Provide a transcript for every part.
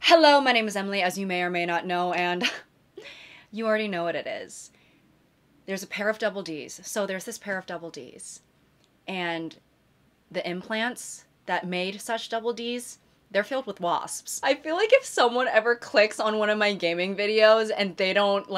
Hello, my name is Emily, as you may or may not know, and you already know what it is. There's a pair of double Ds. So there's this pair of double Ds. And the implants that made such double Ds, they're filled with wasps. I feel like if someone ever clicks on one of my gaming videos and they don't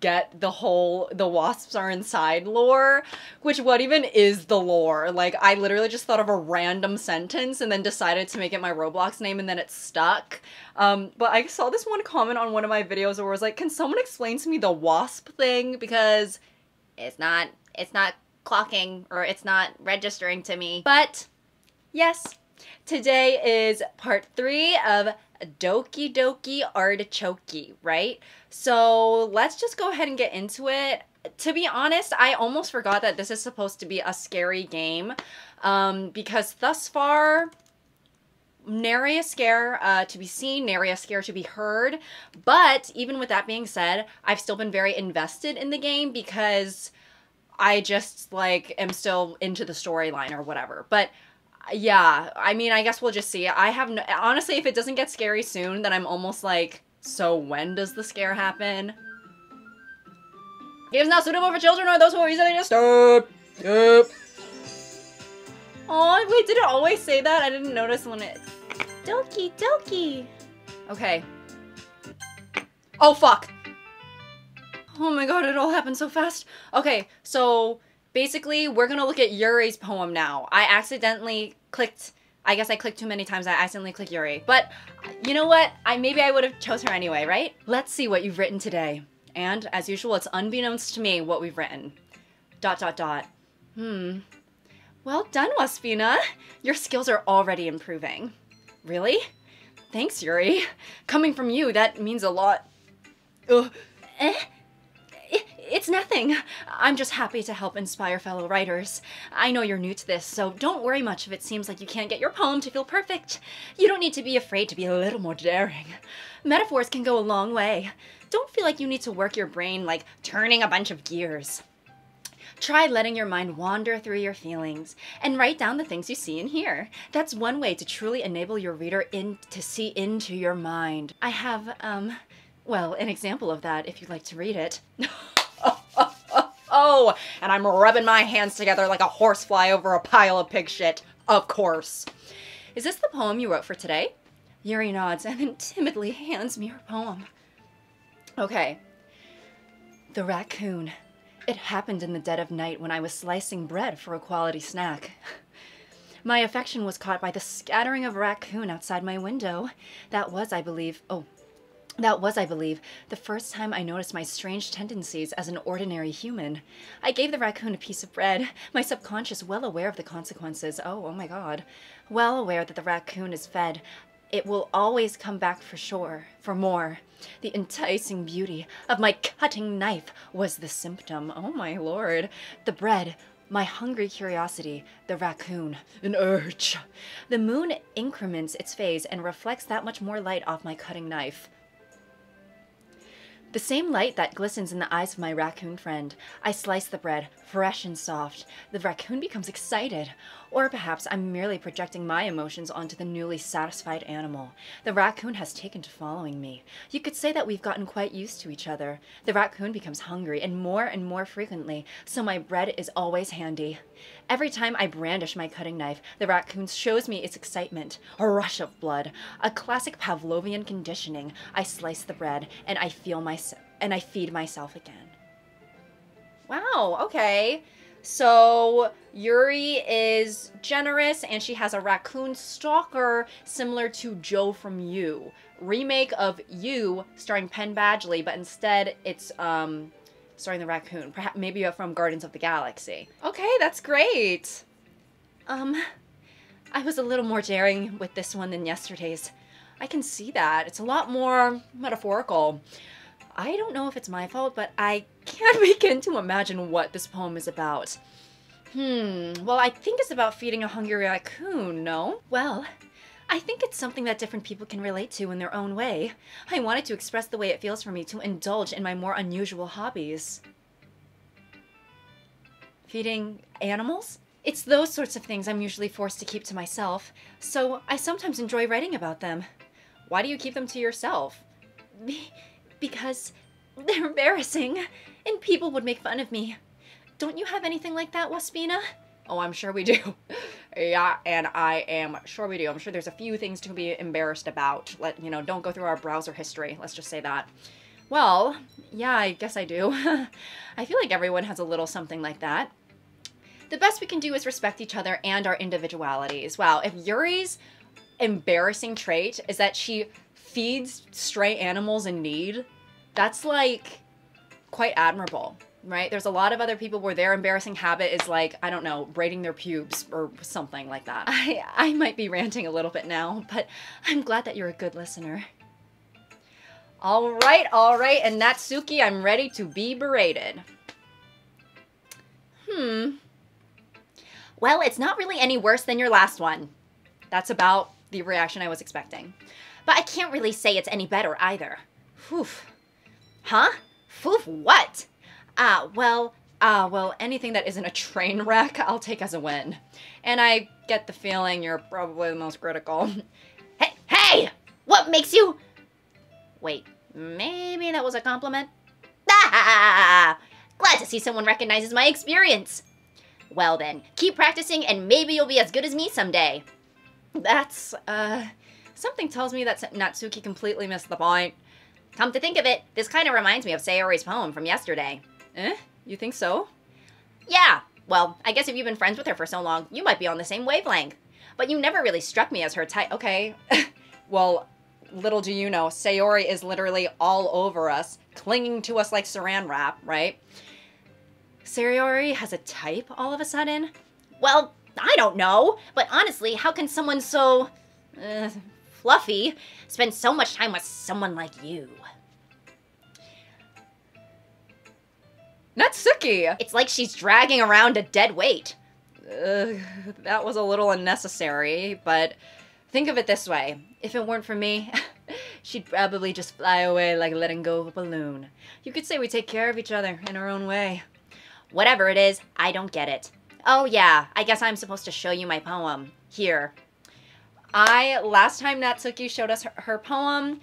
get the wasps are inside lore, which what even is the lore? I literally just thought of a random sentence and then decided to make it my Roblox name and then it stuck. But I saw this one comment on one of my videos where it was like, can someone explain to me the wasp thing? Because it's not clocking or it's not registering to me. But yes. Today is part 3 of Doki Doki Artichoke, right? So let's just go ahead and get into it. To be honest, I almost forgot that this is supposed to be a scary game because thus far, nary a scare to be seen, nary a scare to be heard. But even with that being said, I've still been very invested in the game because I just am still into the storyline or whatever. But yeah, I mean, I guess we'll just see. Honestly, if it doesn't get scary soon, then I'm almost like, so when does the scare happen? Games not suitable for children or those who are easily disturbed. Yep. Oh, wait, did it always say that? I didn't notice when it... Doki Doki. Okay. Oh, fuck. Oh my god, it all happened so fast. Okay, so... basically, we're gonna look at Yuri's poem now. I accidentally clicked, I guess I clicked too many times, I accidentally clicked Yuri. But, you know what? Maybe I would have chose her anyway, right? Let's see what you've written today. And, as usual, it's unbeknownst to me what we've written. ... Well done, Waspina. Your skills are already improving. Really? Thanks, Yuri. Coming from you, that means a lot. Ugh. It's nothing. I'm just happy to help inspire fellow writers. I know you're new to this, so don't worry much if it seems like you can't get your poem to feel perfect. You don't need to be afraid to be a little more daring. Metaphors can go a long way. Don't feel like you need to work your brain like turning a bunch of gears. Try letting your mind wander through your feelings and write down the things you see and hear. That's one way to truly enable your reader to see into your mind. I have, well, an example of that if you'd like to read it. Oh, and I'm rubbing my hands together like a horsefly over a pile of pig shit. Of course. Is this the poem you wrote for today? Yuri nods and then timidly hands me her poem. Okay. The raccoon. It happened in the dead of night when I was slicing bread for a quality snack. My affection was caught by the scattering of a raccoon outside my window. That was, I believe, the first time I noticed my strange tendencies as an ordinary human. I gave the raccoon a piece of bread, my subconscious well aware of the consequences. Oh my god. Well aware that the raccoon is fed. It will always come back for sure, for more. The enticing beauty of my cutting knife was the symptom. Oh my lord. The bread, my hungry curiosity, the raccoon, an urge. The moon increments its phase and reflects that much more light off my cutting knife. The same light that glistens in the eyes of my raccoon friend. I slice the bread, fresh and soft. The raccoon becomes excited. Or perhaps I'm merely projecting my emotions onto the newly satisfied animal. The raccoon has taken to following me. You could say that we've gotten quite used to each other. The raccoon becomes hungry and more frequently, so my bread is always handy. Every time I brandish my cutting knife, the raccoon shows me its excitement. A rush of blood. A classic Pavlovian conditioning. I slice the bread, and I feed myself again. Wow, okay. So, Yuri is generous, and she has a raccoon stalker similar to Joe from You. Remake of You, starring Penn Badgley, but instead it's, starring the raccoon. Perhaps, maybe from Guardians of the Galaxy. Okay, that's great. I was a little more daring with this one than yesterday's. I can see that. It's a lot more metaphorical. I don't know if it's my fault, but I can't begin to imagine what this poem is about. Well, I think it's about feeding a hungry raccoon, no? Well, I think it's something that different people can relate to in their own way. I wanted to express the way it feels for me to indulge in my more unusual hobbies. Feeding animals? It's those sorts of things I'm usually forced to keep to myself, so I sometimes enjoy writing about them. Why do you keep them to yourself? Because they're embarrassing, and people would make fun of me. Don't you have anything like that, Waspina? Oh, I'm sure we do. Yeah, and I am sure we do. I'm sure there's a few things to be embarrassed about. Don't go through our browser history. Let's just say that. Well, yeah, I guess I do. I feel like everyone has a little something like that. The best we can do is respect each other and our individualities. Wow, if Yuri's embarrassing trait is that she feeds stray animals in need, that's like quite admirable, right? There's a lot of other people where their embarrassing habit is like, I don't know, braiding their pubes or something like that. I might be ranting a little bit now, but I'm glad that you're a good listener. All right, and Natsuki, I'm ready to be berated. Well, it's not really any worse than your last one. That's about the reaction I was expecting. But I can't really say it's any better either. Poof. Huh? Poof what? Well, anything that isn't a train wreck, I'll take as a win. And I get the feeling you're probably the most critical. Hey! What makes you... Wait, maybe that was a compliment? Ah! Glad to see someone recognizes my experience. Well then, keep practicing and maybe you'll be as good as me someday. That's, something tells me that Natsuki completely missed the point. Come to think of it, this kind of reminds me of Sayori's poem from yesterday. You think so? Yeah, well, I guess if you've been friends with her for so long, you might be on the same wavelength. But you never really struck me as her type. Okay, well, little do you know, Sayori is literally all over us, clinging to us like saran wrap, right? Sayori has a type all of a sudden? Well, I don't know, but honestly, how can someone so... fluffy spend so much time with someone like you? Natsuki! It's like she's dragging around a dead weight. That was a little unnecessary, but think of it this way. If it weren't for me, she'd probably just fly away like letting go of a balloon. You could say we take care of each other in our own way. Whatever it is, I don't get it. Oh yeah, I guess I'm supposed to show you my poem. Here. Last time Natsuki showed us her poem,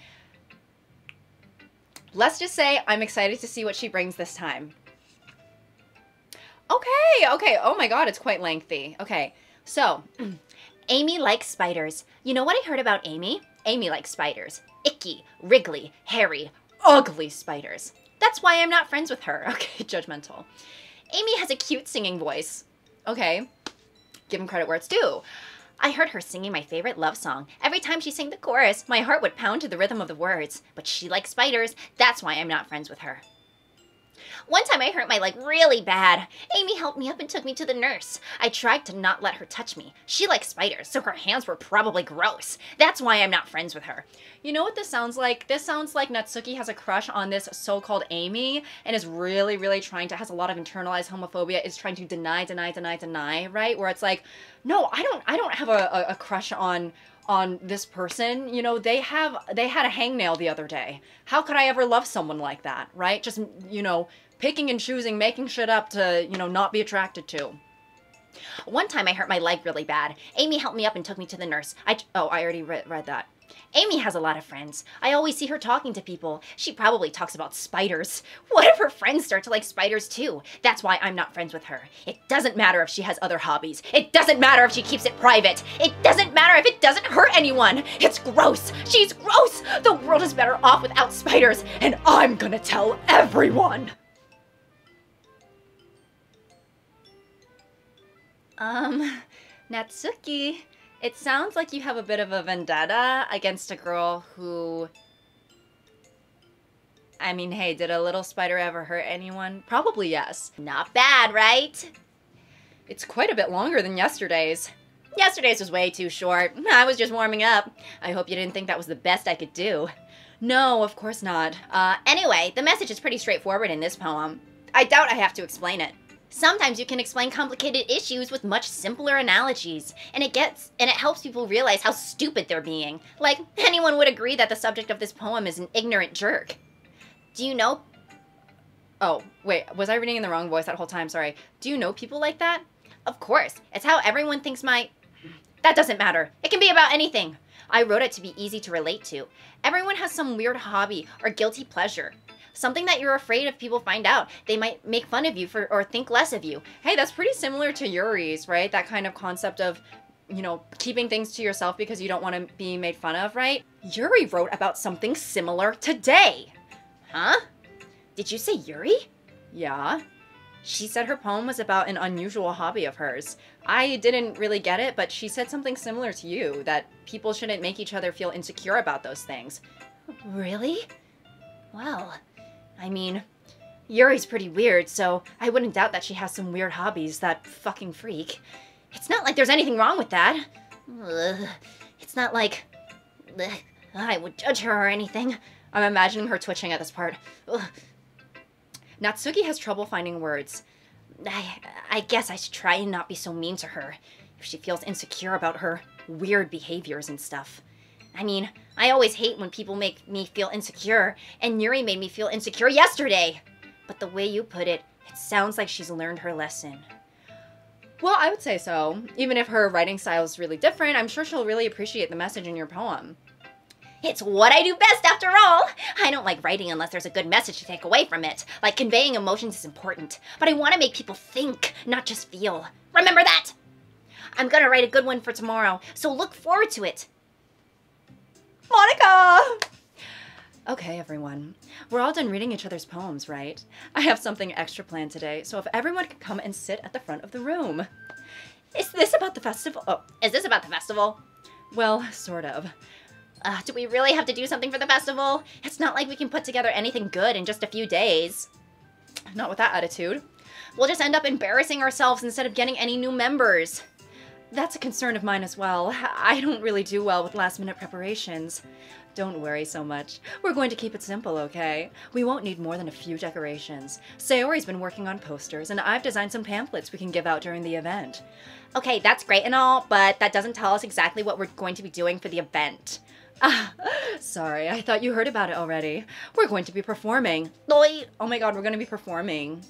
let's just say I'm excited to see what she brings this time. Okay, oh my god, it's quite lengthy. Okay, so, Amy likes spiders. You know what I heard about Amy? Amy likes spiders. Icky, wriggly, hairy, ugly spiders. That's why I'm not friends with her. Okay, judgmental. Amy has a cute singing voice. Okay, give him credit where it's due. I heard her singing my favorite love song. Every time she sang the chorus, my heart would pound to the rhythm of the words. But she likes spiders. That's why I'm not friends with her. One time I hurt my leg really bad. Amy helped me up and took me to the nurse. I tried to not let her touch me. She likes spiders, so her hands were probably gross. That's why I'm not friends with her. You know what this sounds like? This sounds like Natsuki has a crush on this so-called Amy and is really, really has a lot of internalized homophobia, is trying to deny, right? Where it's like, no, I don't have a crush on this person. You know, they had a hangnail the other day. How could I ever love someone like that, right? Just, picking and choosing, making shit up to, not be attracted to. One time I hurt my leg really bad. Amy helped me up and took me to the nurse. I already read that. Amy has a lot of friends. I always see her talking to people. She probably talks about spiders. What if her friends start to like spiders too? That's why I'm not friends with her. It doesn't matter if she has other hobbies. It doesn't matter if she keeps it private. It doesn't matter if it doesn't hurt anyone. It's gross. She's gross. The world is better off without spiders, and I'm gonna tell everyone. Natsuki, it sounds like you have a bit of a vendetta against a girl who... I mean, hey, did a little spider ever hurt anyone? Probably yes. Not bad, right? It's quite a bit longer than yesterday's. Yesterday's was way too short. I was just warming up. I hope you didn't think that was the best I could do. No, of course not. Anyway, the message is pretty straightforward in this poem. I doubt I have to explain it. Sometimes you can explain complicated issues with much simpler analogies, and it helps people realize how stupid they're being. Like, anyone would agree that the subject of this poem is an ignorant jerk. Do you know... Oh, wait, was I reading in the wrong voice that whole time? Sorry. Do you know people like that? Of course. It's how everyone thinks my... That doesn't matter. It can be about anything. I wrote it to be easy to relate to. Everyone has some weird hobby or guilty pleasure. Something that you're afraid if people find out. They might make fun of you for or think less of you. Hey, that's pretty similar to Yuri's, right? That kind of concept of, keeping things to yourself because you don't want to be made fun of, right? Yuri wrote about something similar today. Huh? Did you say Yuri? Yeah. She said her poem was about an unusual hobby of hers. I didn't really get it, but she said something similar to you, that people shouldn't make each other feel insecure about those things. Really? Well, I mean, Yuri's pretty weird, so I wouldn't doubt that she has some weird hobbies, that fucking freak. It's not like there's anything wrong with that. Ugh. It's not like I would judge her or anything. I'm imagining her twitching at this part. Ugh. Natsuki has trouble finding words. I guess I should try and not be so mean to her if she feels insecure about her weird behaviors and stuff. I mean, I always hate when people make me feel insecure, and Yuri made me feel insecure yesterday. But the way you put it, it sounds like she's learned her lesson. Well, I would say so. Even if her writing style is really different, I'm sure she'll really appreciate the message in your poem. It's what I do best, after all. I don't like writing unless there's a good message to take away from it. Like, conveying emotions is important, but I want to make people think, not just feel. Remember that! I'm gonna write a good one for tomorrow, so look forward to it. Monika! Okay, everyone. We're all done reading each other's poems, right? I have something extra planned today, so if everyone could come and sit at the front of the room. Is this about the festival? Oh, is this about the festival? Well, sort of. Do we really have to do something for the festival? It's not like we can put together anything good in just a few days. Not with that attitude. We'll just end up embarrassing ourselves instead of getting any new members. That's a concern of mine as well. I don't really do well with last-minute preparations. Don't worry so much. We're going to keep it simple, okay? We won't need more than a few decorations. Sayori's been working on posters, and I've designed some pamphlets we can give out during the event. Okay, that's great and all, but that doesn't tell us exactly what we're going to be doing for the event. Sorry, I thought you heard about it already. We're going to be performing. Oi. Oh my god, we're going to be performing.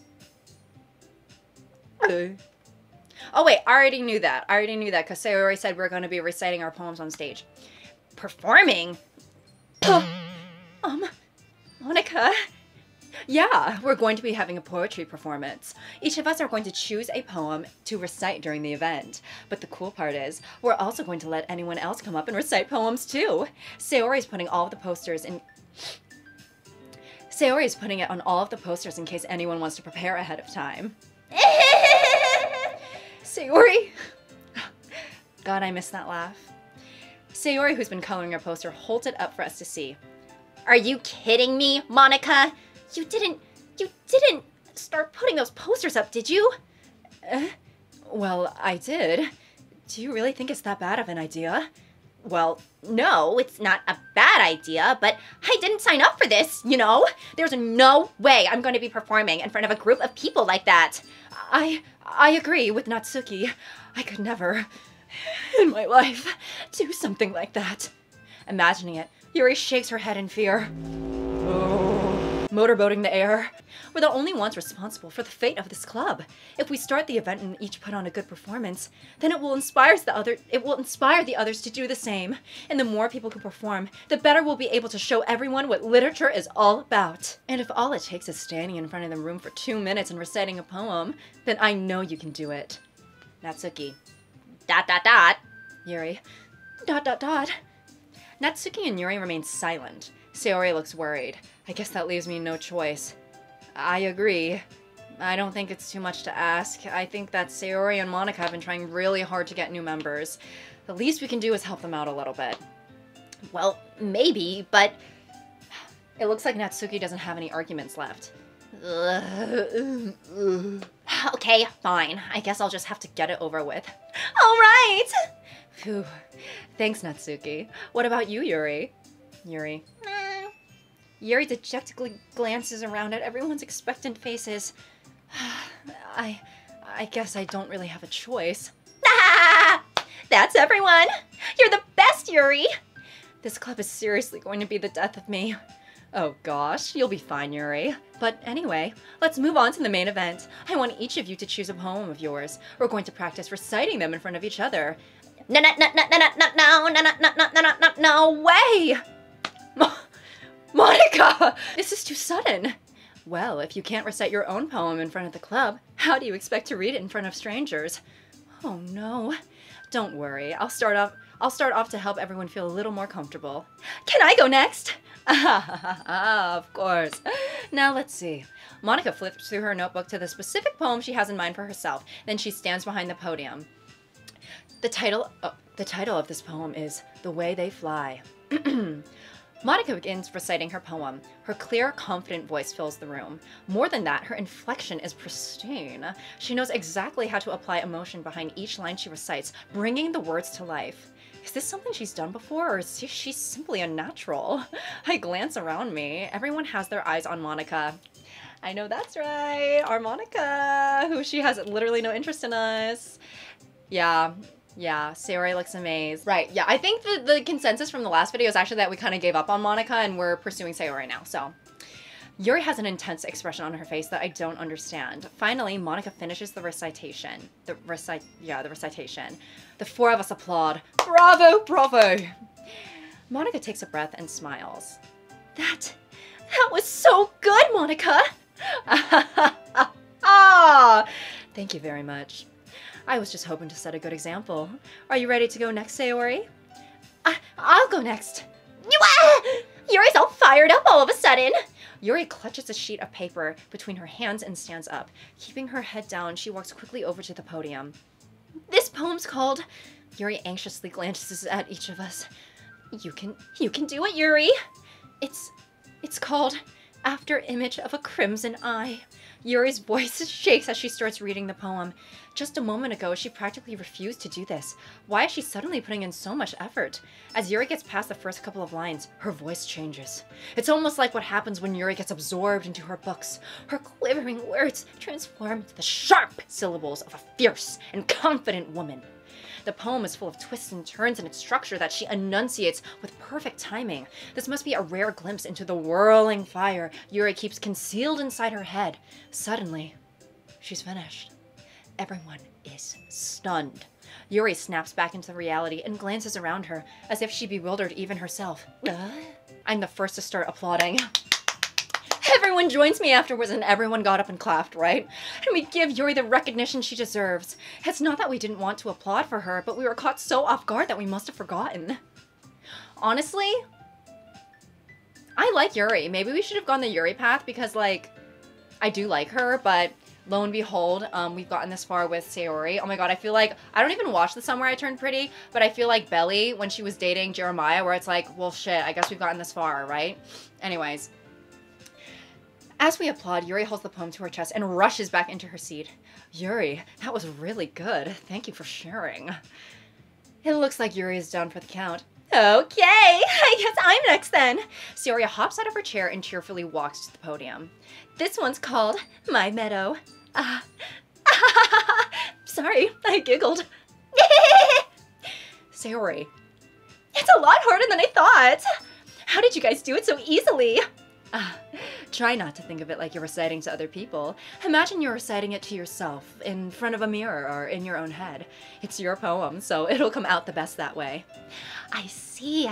Oh wait, I already knew that. Because Sayori said we're going to be reciting our poems on stage. Performing? Monika? Yeah, we're going to be having a poetry performance. Each of us are going to choose a poem to recite during the event. But the cool part is, we're also going to let anyone else come up and recite poems too. Sayori's putting all of the posters in... Sayori's putting it on all of the posters in case anyone wants to prepare ahead of time. Sayori! God, I miss that laugh. Sayori, who's been coloring her poster, holds it up for us to see. Are you kidding me, Monika? You didn't start putting those posters up, did you? Well, I did. Do you really think it's that bad of an idea? Well, no, it's not a bad idea, but I didn't sign up for this, you know? There's no way I'm going to be performing in front of a group of people like that. I agree with Natsuki. I could never, in my life, do something like that. Imagining it, Yuri shakes her head in fear. Motorboating the air. We're the only ones responsible for the fate of this club. If we start the event and each put on a good performance, then it will inspire the others to do the same. And the more people who perform, the better we'll be able to show everyone what literature is all about. And if all it takes is standing in front of the room for 2 minutes and reciting a poem, then I know you can do it. Natsuki. ... Yuri. ... Natsuki and Yuri remain silent. Sayori looks worried. I guess that leaves me no choice. I agree. I don't think it's too much to ask. I think that Sayori and Monika have been trying really hard to get new members. The least we can do is help them out a little bit. Well, maybe, but... It looks like Natsuki doesn't have any arguments left. Okay, fine. I guess I'll just have to get it over with. All right! Phew. Thanks, Natsuki. What about you, Yuri? Yuri. Yuri dejectedly glances around at everyone's expectant faces. I guess I don't really have a choice. That's everyone! You're the best, Yuri! This club is seriously going to be the death of me. Oh gosh, you'll be fine, Yuri. But anyway, let's move on to the main event. I want each of you to choose a poem of yours. We're going to practice reciting them in front of each other. No, no, no, no, no, no, no, no, no, no, no, no, no, no way! Monica! This is too sudden. Well, if you can't recite your own poem in front of the club, how do you expect to read it in front of strangers? Oh no. Don't worry, I'll start off to help everyone feel a little more comfortable. Can I go next? Of course. Now let's see. Monica flips through her notebook to the specific poem she has in mind for herself. Then she stands behind the podium. The title of this poem is The Way They Fly. Monica begins reciting her poem. Her clear, confident voice fills the room. More than that, her inflection is pristine. She knows exactly how to apply emotion behind each line she recites, bringing the words to life. Is this something she's done before, or is she simply a natural? I glance around me. Everyone has their eyes on Monica. I know that's right, our Monica, who she has literally no interest in us. Yeah, Sayori looks amazed. Right, yeah, I think the consensus from the last video is actually that we kind of gave up on Monica and we're pursuing Sayori now, so. Yuri has an intense expression on her face that I don't understand. Finally, Monica finishes the recitation. The recitation. The four of us applaud. Bravo, bravo! Monica takes a breath and smiles. That was so good, Monica! Ah! Thank you very much. I was just hoping to set a good example. Are you ready to go next, Sayori? I'll go next. Yuri's all fired up all of a sudden. Yuri clutches a sheet of paper between her hands and stands up. Keeping her head down, she walks quickly over to the podium. This poem's called... Yuri anxiously glances at each of us. You can do it, Yuri. It's called After Image of a Crimson Eye. Yuri's voice shakes as she starts reading the poem. Just a moment ago, she practically refused to do this. Why is she suddenly putting in so much effort? As Yuri gets past the first couple of lines, her voice changes. It's almost like what happens when Yuri gets absorbed into her books. Her quivering words transform into the sharp syllables of a fierce and confident woman. The poem is full of twists and turns in its structure that she enunciates with perfect timing. This must be a rare glimpse into the whirling fire Yuri keeps concealed inside her head. Suddenly, she's finished. Everyone is stunned. Yuri snaps back into reality and glances around her, as if she bewildered even herself. I'm the first to start applauding. Everyone joins me afterwards and everyone got up and clapped, right? And we give Yuri the recognition she deserves. It's not that we didn't want to applaud for her, but we were caught so off guard that we must have forgotten. Honestly, I like Yuri. Maybe we should have gone the Yuri path because, like, I do like her, but lo and behold, we've gotten this far with Sayori. Oh my god, I feel like, I don't even watch The Summer I Turned Pretty, but I feel like Belly when she was dating Jeremiah, where it's like, well shit, I guess we've gotten this far, right? Anyways. As we applaud, Yuri holds the poem to her chest and rushes back into her seat. Yuri, that was really good. Thank you for sharing. It looks like Yuri is done for the count. Okay, I guess I'm next then. Sayori hops out of her chair and cheerfully walks to the podium. This one's called My Meadow. Sorry, I giggled. Sayori. It's a lot harder than I thought. How did you guys do it so easily? Try not to think of it like you're reciting to other people. Imagine you're reciting it to yourself, in front of a mirror or in your own head. It's your poem, so it'll come out the best that way. I see.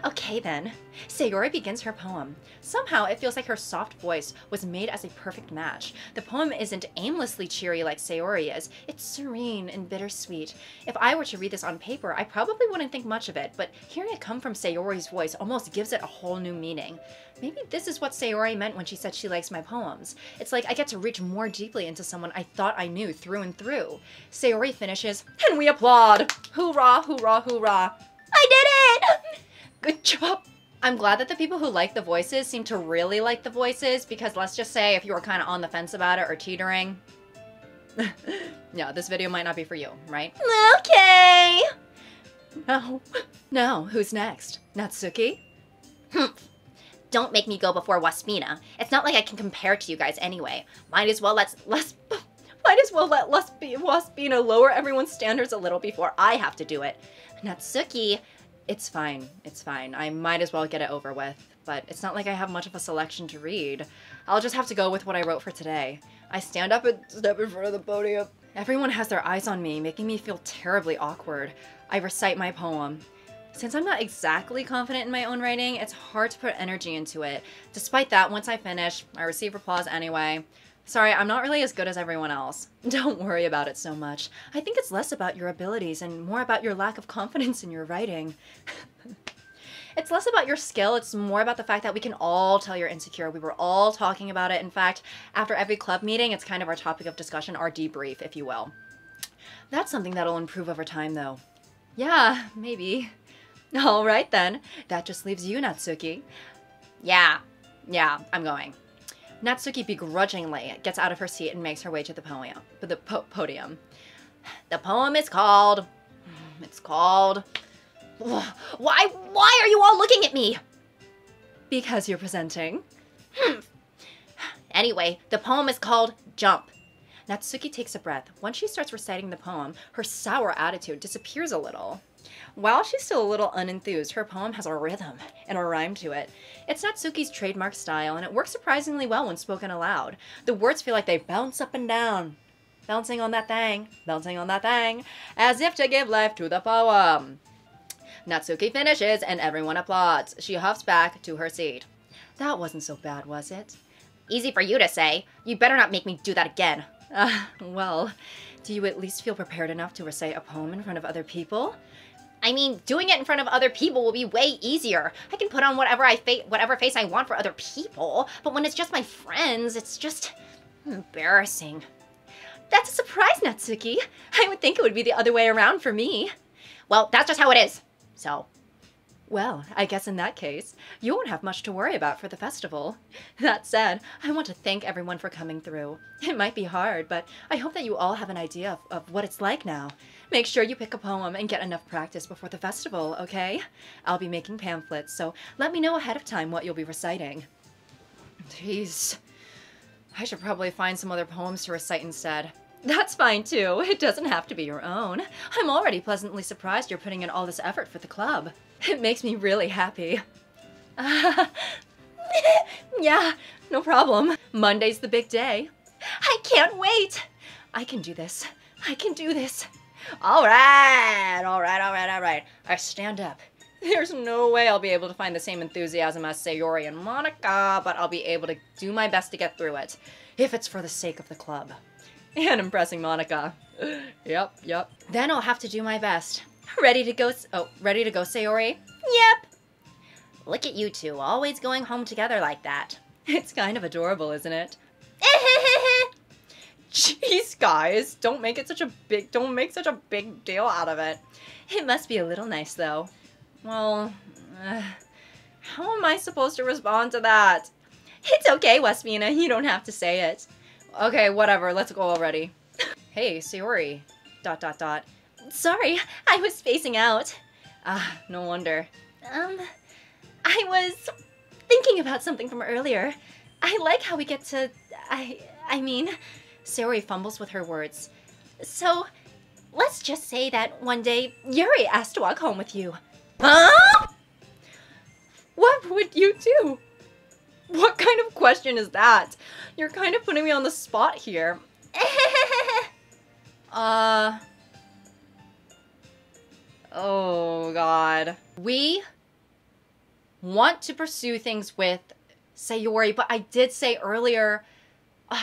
Okay then. Sayori begins her poem. Somehow it feels like her soft voice was made as a perfect match. The poem isn't aimlessly cheery like Sayori is. It's serene and bittersweet. If I were to read this on paper, I probably wouldn't think much of it, but hearing it come from Sayori's voice almost gives it a whole new meaning. Maybe this is what Sayori meant when she said she likes my poems. It's like I get to reach more deeply into someone I thought I knew through and through. Sayori finishes, and we applaud. Hoorah, hoorah, hoorah. I did it! Good job. I'm glad that the people who like the voices seem to really like the voices, because let's just say if you were kind of on the fence about it or teetering, yeah, this video might not be for you, right? Okay. No, who's next? Natsuki? Don't make me go before Waspina. It's not like I can compare to you guys anyway. Might as well let Waspina lower everyone's standards a little before I have to do it. Natsuki, it's fine. I might as well get it over with, but it's not like I have much of a selection to read. I'll just have to go with what I wrote for today. I stand up and step in front of the podium, Everyone has their eyes on me, making me feel terribly awkward. I recite my poem. Since I'm not exactly confident in my own writing, it's hard to put energy into it. Despite that, once I finish, I receive applause anyway. Sorry, I'm not really as good as everyone else. Don't worry about it so much. I think it's less about your abilities and more about your lack of confidence in your writing. It's less about your skill, it's more about the fact that we can all tell you're insecure. We were all talking about it. In fact, after every club meeting, it's kind of our topic of discussion, our debrief, if you will. That's something that'll improve over time, though. Yeah, maybe. All right, then. That just leaves you, Natsuki. Yeah, I'm going. Natsuki begrudgingly gets out of her seat and makes her way to the podium. The poem is called... Why are you all looking at me? Because you're presenting. Anyway, the poem is called Jump. Natsuki takes a breath. Once she starts reciting the poem, her sour attitude disappears a little. While she's still a little unenthused, her poem has a rhythm and a rhyme to it. It's Natsuki's trademark style, and it works surprisingly well when spoken aloud. The words feel like they bounce up and down, bouncing on that thing, as if to give life to the poem. Natsuki finishes, and everyone applauds. She huffs back to her seat. That wasn't so bad, was it? Easy for you to say. You better not make me do that again. Well, do you at least feel prepared enough to recite a poem in front of other people? I mean, doing it in front of other people will be way easier. I can put on whatever face I want for other people, but when it's just my friends, it's just embarrassing. That's a surprise, Natsuki. I would think it would be the other way around for me. Well, that's just how it is. So, well, I guess in that case, you won't have much to worry about for the festival. That said, I want to thank everyone for coming through. It might be hard, but I hope that you all have an idea of what it's like now. Make sure you pick a poem and get enough practice before the festival, okay? I'll be making pamphlets, so let me know ahead of time what you'll be reciting. Jeez. I should probably find some other poems to recite instead. That's fine too. It doesn't have to be your own. I'm already pleasantly surprised you're putting in all this effort for the club. It makes me really happy. Yeah, no problem. Monday's the big day. I can't wait. I can do this. All right. I stand up. There's no way I'll be able to find the same enthusiasm as Sayori and Monika, but I'll be able to do my best to get through it, if it's for the sake of the club. And impressing Monika. Yep. Then I'll have to do my best. Ready to go, Sayori? Yep. Look at you two, always going home together like that. It's kind of adorable, isn't it? Jeez, guys, don't make such a big deal out of it. It must be a little nice, though. Well, how am I supposed to respond to that? It's okay, Westmina, you don't have to say it. Okay, whatever, let's go already. Hey, Sayori, ... Sorry, I was spacing out. No wonder. I was thinking about something from earlier. I like how we get to, I mean, Sayori fumbles with her words. So, let's just say that one day, Yuri asked to walk home with you. Huh? What would you do? What kind of question is that? You're kind of putting me on the spot here. Oh god. We want to pursue things with Sayori, but I did say earlier,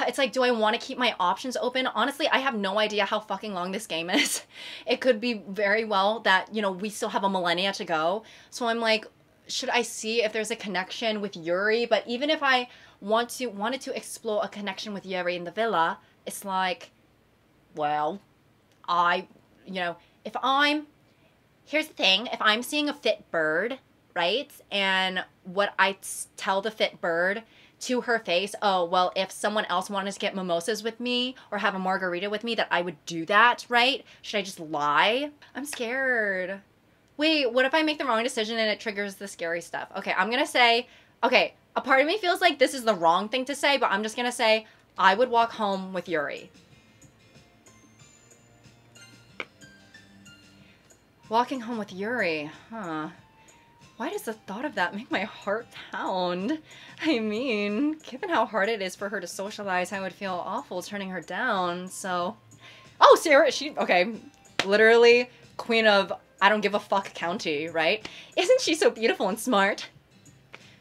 it's like, do I want to keep my options open? Honestly, I have no idea how fucking long this game is. It could be very well that, you know, we still have a millennia to go. So I'm like, should I see if there's a connection with Yuri? But even if I wanted to explore a connection with Yuri in the villa, it's like, well, here's the thing, if I'm seeing a fit bird, right, and what I tell the fit bird to her face, oh, well, if someone else wanted to get mimosas with me or have a margarita with me, that I would do that, right? Should I just lie? I'm scared. Wait, what if I make the wrong decision and it triggers the scary stuff? Okay, I'm gonna say, okay, a part of me feels like this is the wrong thing to say, but I'm just gonna say, I would walk home with Yuri. Walking home with Yuri, huh? Why does the thought of that make my heart pound? I mean, given how hard it is for her to socialize, I would feel awful turning her down, so Oh, Sarah, okay. Literally, queen of I don't give a fuck county, right? Isn't she so beautiful and smart?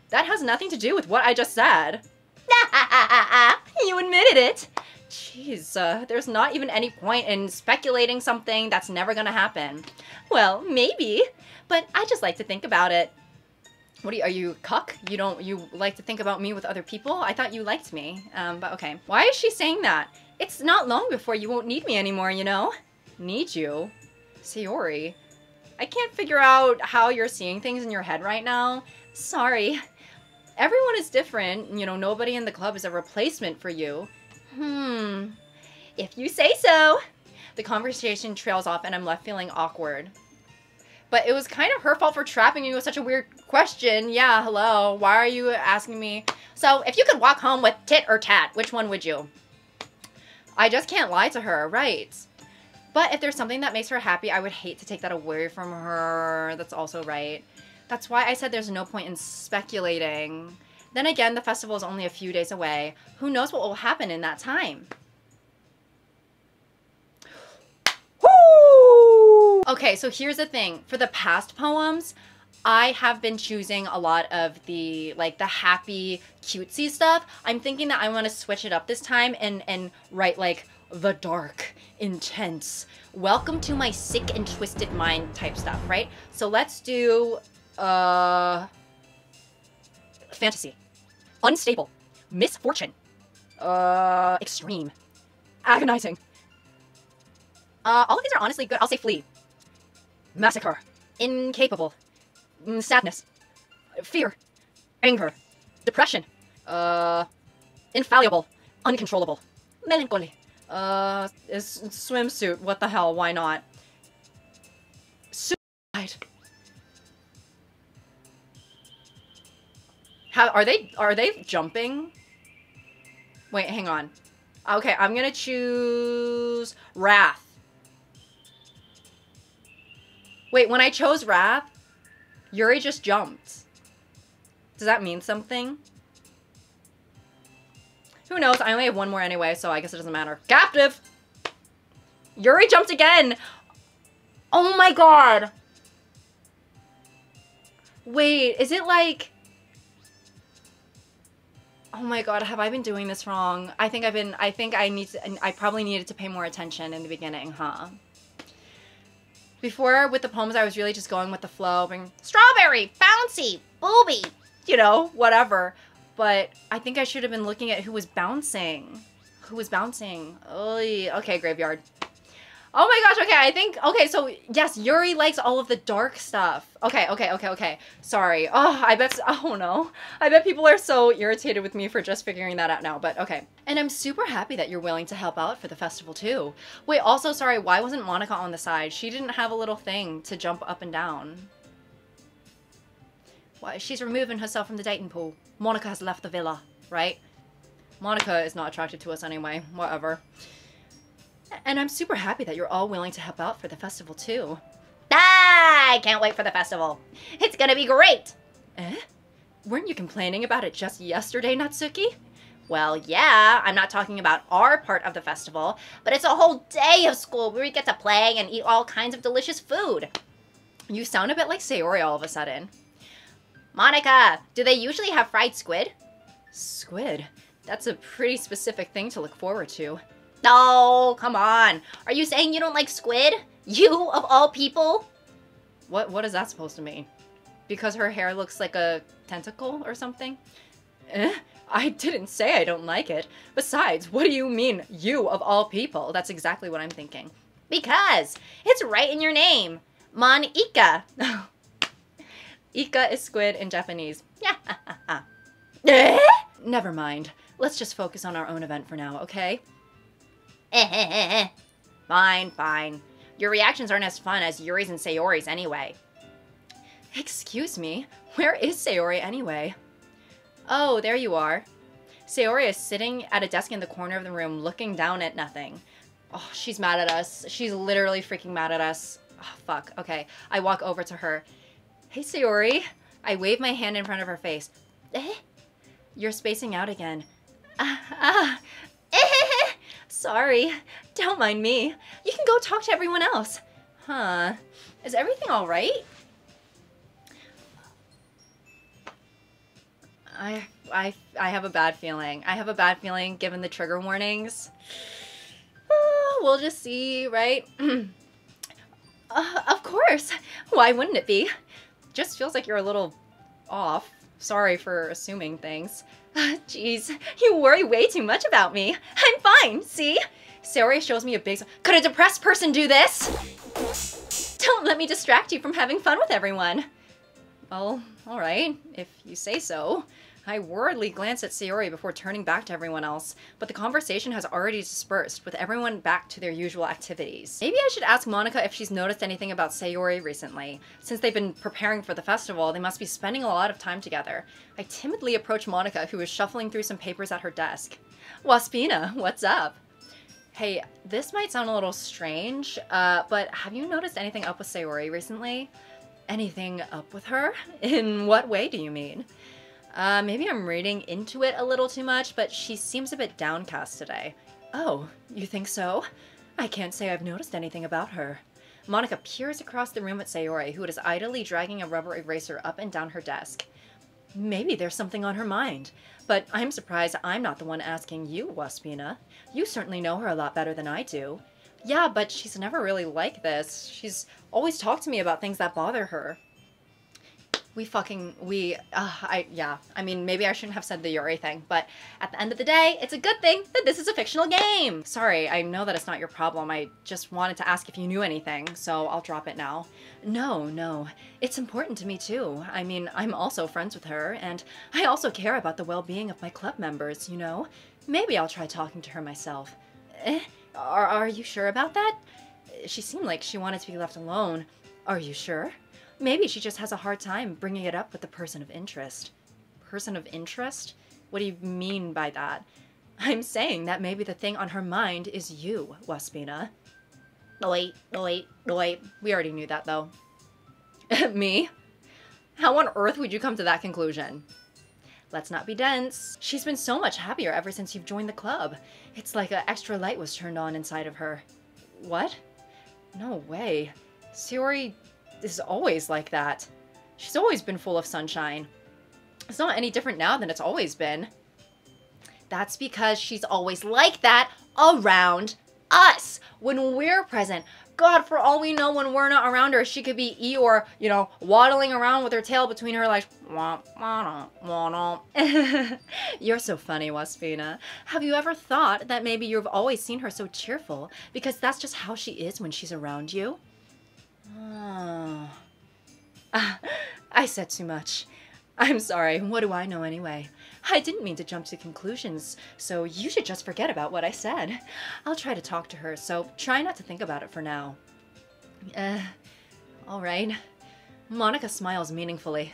That has nothing to do with what I just said. You admitted it. Jeez, there's not even any point in speculating something that's never gonna happen. Well, maybe, but I just like to think about it. What are you cuck? You like to think about me with other people? I thought you liked me, but okay. Why is she saying that? It's not long before you won't need me anymore, you know? Need you? Sayori, I can't figure out how you're seeing things in your head right now. Sorry. Everyone is different. You know, nobody in the club is a replacement for you. If you say so. The conversation trails off and I'm left feeling awkward. But it was kind of her fault for trapping you with such a weird question. Yeah, hello. Why are you asking me? So, if you could walk home with tit or tat, which one would you? I just can't lie to her, right? But if there's something that makes her happy, I would hate to take that away from her. That's also right. That's why I said there's no point in speculating. Then again, the festival is only a few days away. Who knows what will happen in that time? Woo! Okay, so here's the thing. For the past poems, I have been choosing a lot of the, like, the happy, cutesy stuff. I'm thinking that I want to switch it up this time and write, like, the dark, intense, welcome to my sick and twisted mind type stuff, right? So let's do, fantasy, unstable, misfortune, extreme, agonizing. All of these are honestly good. I'll say flee, massacre, incapable, sadness, fear, anger, depression, infallible, uncontrollable, melancholy, swimsuit, what the hell, why not? Suicide. Are they jumping? Wait, hang on. Okay, I'm gonna choose wrath. Wait, when I chose wrath, Yuri just jumped. Does that mean something? Who knows? I only have one more anyway, so I guess it doesn't matter. Captive! Yuri jumped again! Oh my god! Wait, is it like... Oh my god, have I been doing this wrong? I probably needed to pay more attention in the beginning, huh? Before, with the poems, I was really just going with the flow, being strawberry, bouncy, booby, you know, whatever. But I think I should have been looking at who was bouncing. Who was bouncing? Oy. Okay, graveyard. Oh my gosh, okay, so yes, Yuri likes all of the dark stuff. Okay. Sorry. Oh no. I bet people are so irritated with me for just figuring that out now, but okay. And I'm super happy that you're willing to help out for the festival too. Wait, also, sorry, why wasn't Monika on the side? She didn't have a little thing to jump up and down. Why? She's removing herself from the dating pool. Monika has left the villa, right? Monika is not attracted to us anyway, whatever. And I'm super happy that you're all willing to help out for the festival, too. I can't wait for the festival. It's gonna be great. Eh? Weren't you complaining about it just yesterday, Natsuki? Well, yeah, I'm not talking about our part of the festival, but it's a whole day of school where we get to play and eat all kinds of delicious food. You sound a bit like Sayori all of a sudden. Monika, do they usually have fried squid? Squid? That's a pretty specific thing to look forward to. No, come on. Are you saying you don't like squid? You, of all people? What is that supposed to mean? Because her hair looks like a tentacle or something? Eh? I didn't say I don't like it. Besides, what do you mean, you of all people? That's exactly what I'm thinking. Because it's right in your name. Mon-ika. Ika is squid in Japanese. Eh? Never mind. Let's just focus on our own event for now, okay? Fine. Your reactions aren't as fun as Yuri's and Sayori's anyway. Excuse me, where is Sayori anyway? Oh, there you are. Sayori is sitting at a desk in the corner of the room looking down at nothing. Oh, she's mad at us. She's literally freaking mad at us. Oh, fuck. Okay, I walk over to her. Hey, Sayori. I wave my hand in front of her face. You're spacing out again. Sorry. Don't mind me. You can go talk to everyone else. Huh. Is everything all right? I have a bad feeling. I have a bad feeling given the trigger warnings. We'll just see, right? Of course. Why wouldn't it be? Just feels like you're a little off. Sorry for assuming things. Jeez, you worry way too much about me. I'm fine, see? Sayori shows me a big... Could a depressed person do this? Don't let me distract you from having fun with everyone. Well, alright, if you say so. I worriedly glance at Sayori before turning back to everyone else, but the conversation has already dispersed, with everyone back to their usual activities. Maybe I should ask Monika if she's noticed anything about Sayori recently. Since they've been preparing for the festival, they must be spending a lot of time together. I timidly approach Monika, who is shuffling through some papers at her desk. Waspina, what's up? Hey, this might sound a little strange, but have you noticed anything up with Sayori recently? Anything up with her? In what way do you mean? Maybe I'm reading into it a little too much, but she seems a bit downcast today. Oh, you think so? I can't say I've noticed anything about her. Monika peers across the room at Sayori, who is idly dragging a rubber eraser up and down her desk. Maybe there's something on her mind, but I'm surprised I'm not the one asking you, Waspina. You certainly know her a lot better than I do. Yeah, but she's never really like this. She's always talked to me about things that bother her. I mean, maybe I shouldn't have said the Yuri thing, but at the end of the day, it's a good thing that this is a fictional game. Sorry, I know that it's not your problem. I just wanted to ask if you knew anything, so I'll drop it now. No, it's important to me too. I mean, I'm also friends with her, and I also care about the well-being of my club members, you know? Maybe I'll try talking to her myself. Are you sure about that? She seemed like she wanted to be left alone. Are you sure? Maybe she just has a hard time bringing it up with the person of interest. Person of interest? What do you mean by that? I'm saying that maybe the thing on her mind is you, Waspina. Wait. We already knew that, though. Me? How on earth would you come to that conclusion? Let's not be dense. She's been so much happier ever since you've joined the club. It's like an extra light was turned on inside of her. What? No way. Sayori is always like that. She's always been full of sunshine. It's not any different now than it's always been. That's because she's always like that around us when we're present. God, for all we know, when we're not around her, she could be Eeyore, you know, waddling around with her tail between her legs. You're so funny, Waspina. Have you ever thought that maybe you've always seen her so cheerful because that's just how she is when she's around you? Oh. I said too much. I'm sorry. What do I know anyway? I didn't mean to jump to conclusions, so you should just forget about what I said. I'll try to talk to her, so try not to think about it for now. All right. Monika smiles meaningfully.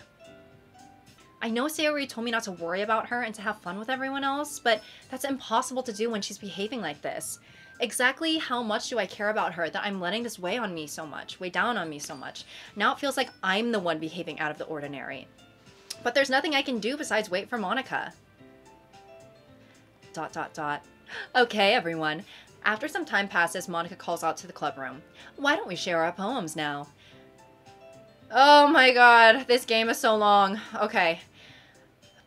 I know Sayori told me not to worry about her and to have fun with everyone else, but that's impossible to do when she's behaving like this. Exactly how much do I care about her that I'm letting this weigh down on me so much? Now it feels like I'm the one behaving out of the ordinary. But there's nothing I can do besides wait for Monika. ... Okay, everyone. After some time passes, Monika calls out to the club room. Why don't we share our poems now? Oh my god, this game is so long. Okay.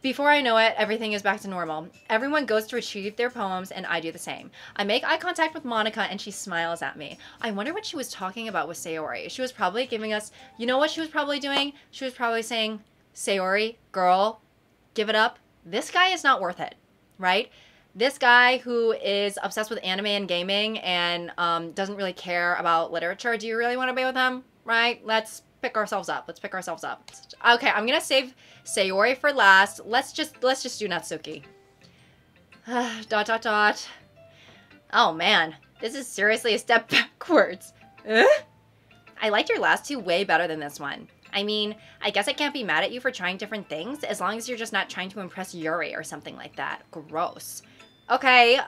Before I know it, everything is back to normal. Everyone goes to retrieve their poems, and I do the same. I make eye contact with Monika, and she smiles at me. I wonder what she was talking about with Sayori. She was probably giving us... You know what she was probably doing? She was probably saying, Sayori, girl, give it up. This guy is not worth it, right? This guy who is obsessed with anime and gaming and doesn't really care about literature. Do you really want to be with him? Right? Let's pick ourselves up. Okay, I'm gonna save Sayori for last. Let's just do Natsuki. ... Oh man, this is seriously a step backwards. I liked your last two way better than this one. I mean, I guess I can't be mad at you for trying different things as long as you're just not trying to impress Yuri or something like that. Gross. Okay,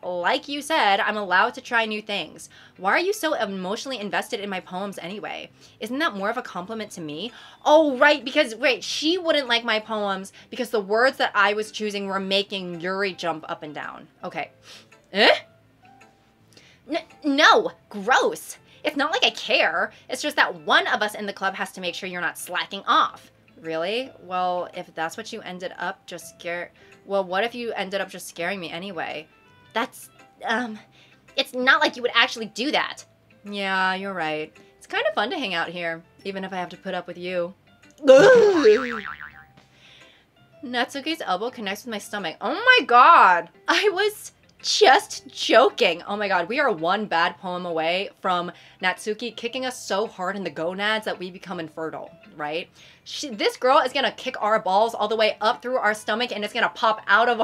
like you said, I'm allowed to try new things. Why are you so emotionally invested in my poems anyway? Isn't that more of a compliment to me? Oh, right, because, wait, she wouldn't like my poems because the words that I was choosing were making Yuri jump up and down. Okay. No, gross. It's not like I care. It's just that one of us in the club has to make sure you're not slacking off. Really? Well, if that's what you ended up well, what if you ended up just scaring me anyway? That's, it's not like you would actually do that. Yeah, you're right. It's kind of fun to hang out here, even if I have to put up with you. Natsuki's elbow connects with my stomach. Oh my god! I was just joking. Oh my god, we are one bad poem away from Natsuki kicking us so hard in the gonads that we become infertile, right? This girl is gonna kick our balls all the way up through our stomach, and it's gonna pop out of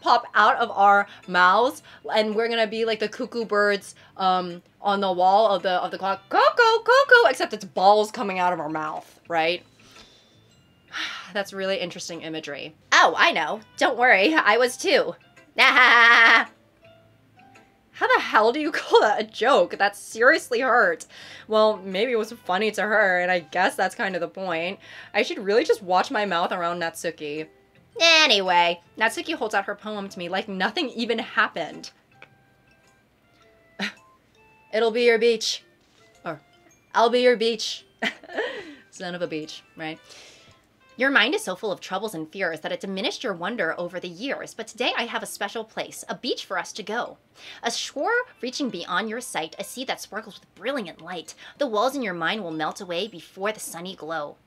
pop out of our mouths, and we're gonna be like the cuckoo birds on the wall of the clock. Cuckoo, cuckoo, except it's balls coming out of our mouth, right? That's really interesting imagery. Oh, I know. Don't worry, I was too. How the hell do you call that a joke? That seriously hurt. Well, maybe it was funny to her, and I guess that's kind of the point. I should really just watch my mouth around Natsuki. Anyway, Natsuki holds out her poem to me like nothing even happened. It'll be your beach. Or, I'll be your beach. Son of a beach, right? your mind is so full of troubles and fears that it diminished your wonder over the years, but today I have a special place, a beach for us to go. A shore reaching beyond your sight, a sea that sparkles with brilliant light. The walls in your mind will melt away before the sunny glow.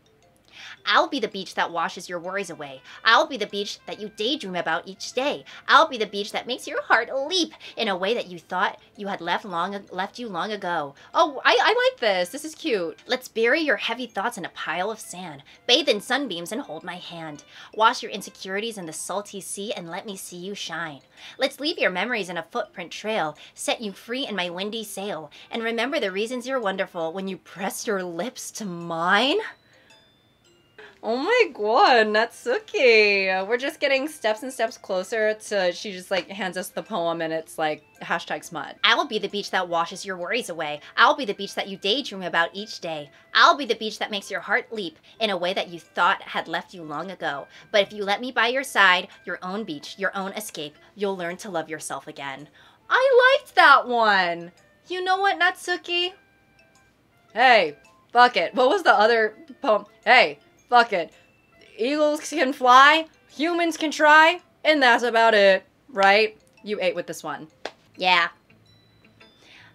I'll be the beach that washes your worries away. I'll be the beach that you daydream about each day. I'll be the beach that makes your heart leap in a way that you thought you had left you long ago. Oh, I like this. This is cute. Let's bury your heavy thoughts in a pile of sand. Bathe in sunbeams and hold my hand. Wash your insecurities in the salty sea and let me see you shine. Let's leave your memories in a footprint trail. Set you free in my windy sail. And remember the reasons you're wonderful when you press your lips to mine. Oh my god, Natsuki. We're just getting steps and steps closer to, she just like hands us the poem and it's like #smut. I'll be the beach that washes your worries away. I'll be the beach that you daydream about each day. I'll be the beach that makes your heart leap in a way that you thought had left you long ago. But if you let me by your side, your own beach, your own escape, you'll learn to love yourself again. I liked that one. You know what, Natsuki? Hey, fuck it. What was the other poem? Hey, fuck it. Eagles can fly, humans can try, and that's about it, right? You ate with this one. Yeah.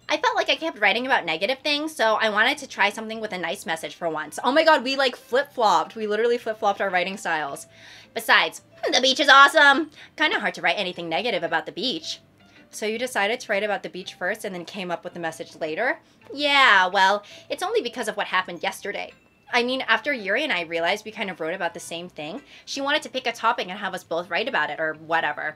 I felt like I kept writing about negative things, so I wanted to try something with a nice message for once. Oh my god, we like flip-flopped. We literally flip-flopped our writing styles. Besides, the beach is awesome. Kind of hard to write anything negative about the beach. So you decided to write about the beach first and then came up with the message later? Yeah, well, it's only because of what happened yesterday. I mean, after Yuri and I realized we kind of wrote about the same thing, she wanted to pick a topic and have us both write about it, or whatever.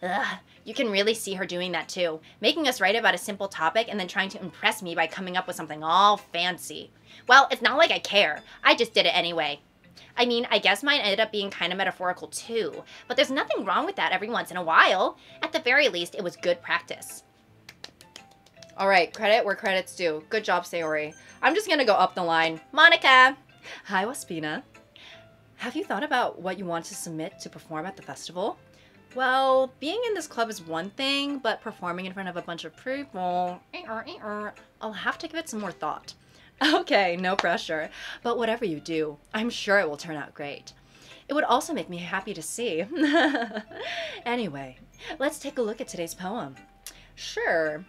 Ugh, you can really see her doing that too, making us write about a simple topic and then trying to impress me by coming up with something all fancy. Well, it's not like I care. I just did it anyway. I mean, I guess mine ended up being kind of metaphorical too, but there's nothing wrong with that every once in a while. At the very least, it was good practice. All right, credit where credit's due. Good job, Sayori. I'm just gonna go up the line. Monica! Hi, Waspina. Have you thought about what you want to submit to perform at the festival? Well, being in this club is one thing, but performing in front of a bunch of people, I'll have to give it some more thought. Okay, no pressure. But whatever you do, I'm sure it will turn out great. It would also make me happy to see. Anyway, let's take a look at today's poem. Sure.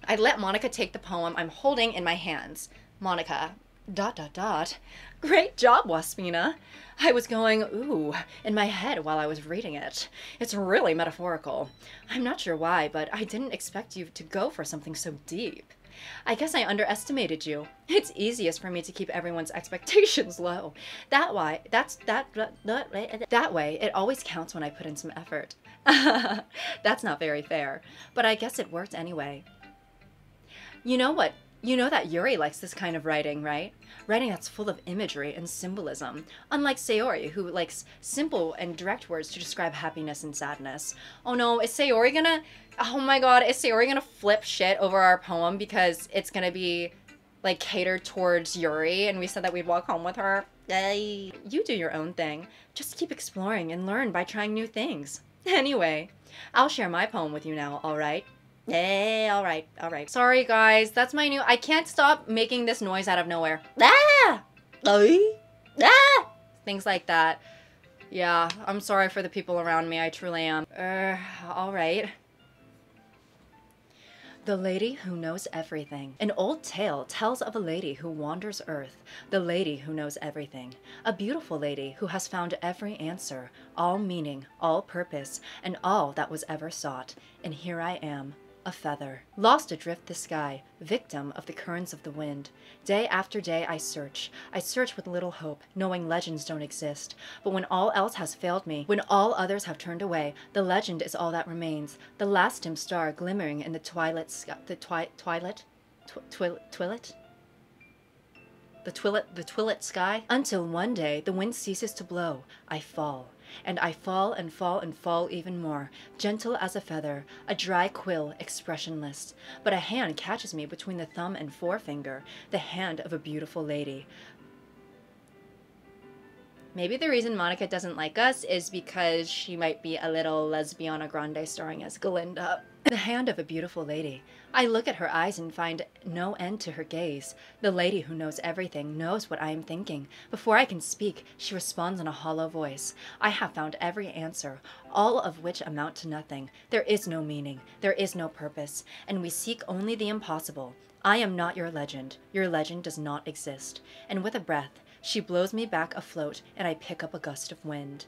I let Monica take the poem I'm holding in my hands. Monica, ... Great job, Waspina. I was going, ooh, in my head while I was reading it. It's really metaphorical. I'm not sure why, but I didn't expect you to go for something so deep. I guess I underestimated you. It's easiest for me to keep everyone's expectations low. That way, it always counts when I put in some effort. That's not very fair, but I guess it worked anyway. You know what? You know that Yuri likes this kind of writing, right? Writing that's full of imagery and symbolism, unlike Sayori, who likes simple and direct words to describe happiness and sadness. Oh no, is Sayori gonna... Oh my god, is Sayori gonna flip shit over our poem because it's gonna be, like, catered towards Yuri, and we said that we'd walk home with her? You do your own thing. Just keep exploring and learn by trying new things. Anyway, I'll share my poem with you now, alright? Hey, all right, all right. Sorry, guys. That's my new... I can't stop making this noise out of nowhere. Ah! Ah! Things like that. Yeah, I'm sorry for the people around me. I truly am. All right. The Lady Who Knows Everything. An old tale tells of a lady who wanders earth, the lady who knows everything. A beautiful lady who has found every answer, all meaning, all purpose, and all that was ever sought. And here I am, a feather, lost adrift the sky, victim of the currents of the wind. Day after day I search with little hope, knowing legends don't exist. But when all else has failed me, when all others have turned away, the legend is all that remains, the last dim star glimmering in the twilight sky, the twilit sky, until one day the wind ceases to blow, I fall. And I fall and fall and fall even more, gentle as a feather, a dry quill, expressionless. But a hand catches me between the thumb and forefinger, the hand of a beautiful lady. Maybe the reason Monica doesn't like us is because she might be a little lesbiana grande starring as Glinda. The hand of a beautiful lady. I look at her eyes and find no end to her gaze. The lady who knows everything knows what I am thinking. Before I can speak, she responds in a hollow voice. I have found every answer, all of which amount to nothing. There is no meaning, there is no purpose, and we seek only the impossible. I am not your legend. Your legend does not exist. And with a breath, she blows me back afloat, and I pick up a gust of wind.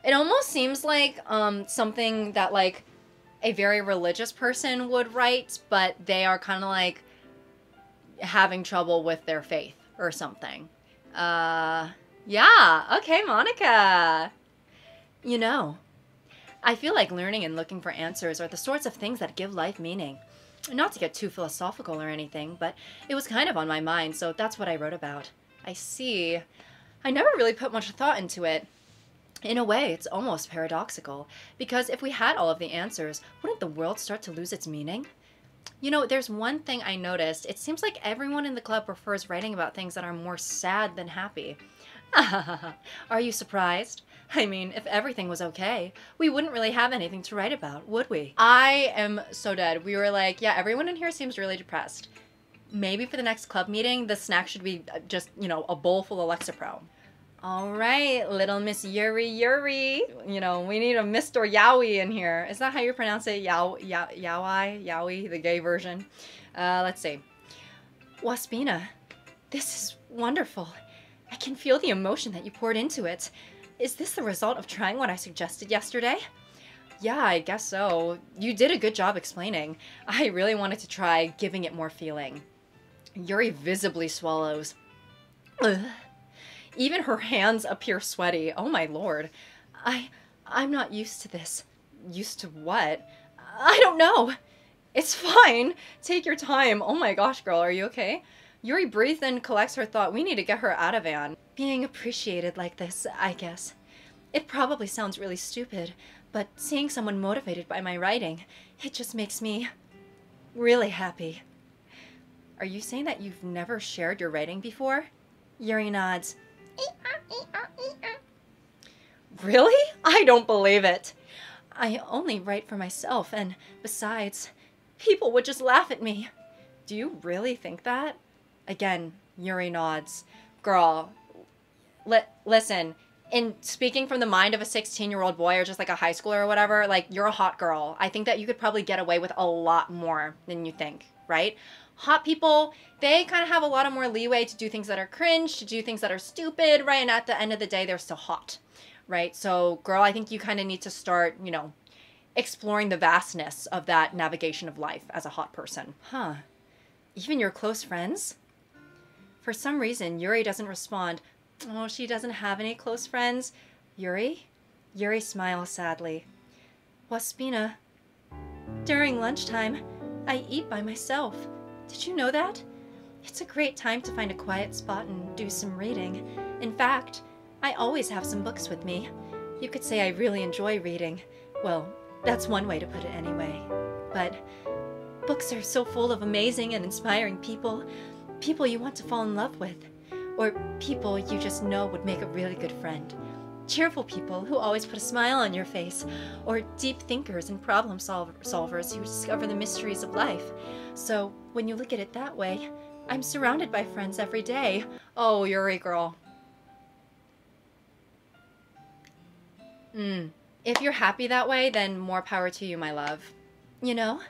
It almost seems like something that like a very religious person would write, but they are kind of like having trouble with their faith or something. Yeah, okay, Monica. You know, I feel like learning and looking for answers are the sorts of things that give life meaning. Not to get too philosophical or anything, but it was kind of on my mind, so that's what I wrote about. I see. I never really put much thought into it. In a way, it's almost paradoxical, because if we had all of the answers, wouldn't the world start to lose its meaning? You know, there's one thing I noticed. It seems like everyone in the club prefers writing about things that are more sad than happy. Are you surprised? I mean, if everything was okay, we wouldn't really have anything to write about, would we? I am so dead. We were like, yeah, everyone in here seems really depressed. Maybe for the next club meeting, the snack should be just, you know, a bowl full of Lexapro. All right, little Miss Yuri. You know, we need a Mr. Yowie in here. Is that how you pronounce it? Yowie, the gay version. Let's see. Waspina, this is wonderful. I can feel the emotion that you poured into it. Is this the result of trying what I suggested yesterday? Yeah, I guess so. You did a good job explaining. I really wanted to try giving it more feeling. Yuri visibly swallows. Ugh. Even her hands appear sweaty. Oh my lord. I'm not used to this. Used to what? I don't know. It's fine. Take your time. Oh my gosh, girl, are you okay? Yuri breathes and collects her thought. We need to get her out of Anne. Being appreciated like this, I guess. It probably sounds really stupid, but seeing someone motivated by my writing, it just makes me really happy. Are you saying that you've never shared your writing before? Yuri nods. Really? I don't believe it. I only write for myself, and besides, people would just laugh at me. Do you really think that? Again, Yuri nods. Girl, listen, in speaking from the mind of a 16-year-old boy or just like a high schooler or whatever, like, you're a hot girl. I think that you could probably get away with a lot more than you think, right? Hot people, they kind of have a lot of more leeway to do things that are cringe, to do things that are stupid, right? And at the end of the day, they're still hot, right? So, girl, I think you kind of need to start, you know, exploring the vastness of that navigation of life as a hot person. Huh. Even your close friends? For some reason, Yuri doesn't respond. Oh, she doesn't have any close friends. Yuri? Yuri smiles sadly. Waspina, during lunchtime, I eat by myself. Did you know that? It's a great time to find a quiet spot and do some reading. In fact, I always have some books with me. You could say I really enjoy reading. Well, that's one way to put it anyway. But books are so full of amazing and inspiring people. People you want to fall in love with. Or people you just know would make a really good friend. cheerful people who always put a smile on your face, or deep thinkers and problem solvers who discover the mysteries of life. So when you look at it that way, I'm surrounded by friends every day. Oh, Yuri girl. If you're happy that way, then more power to you, my love. You know?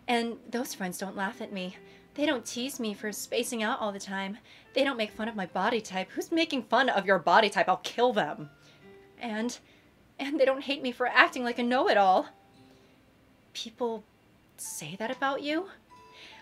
And those friends don't laugh at me. They don't tease me for spacing out all the time. They don't make fun of my body type. Who's making fun of your body type? I'll kill them. And they don't hate me for acting like a know-it-all. People say that about you?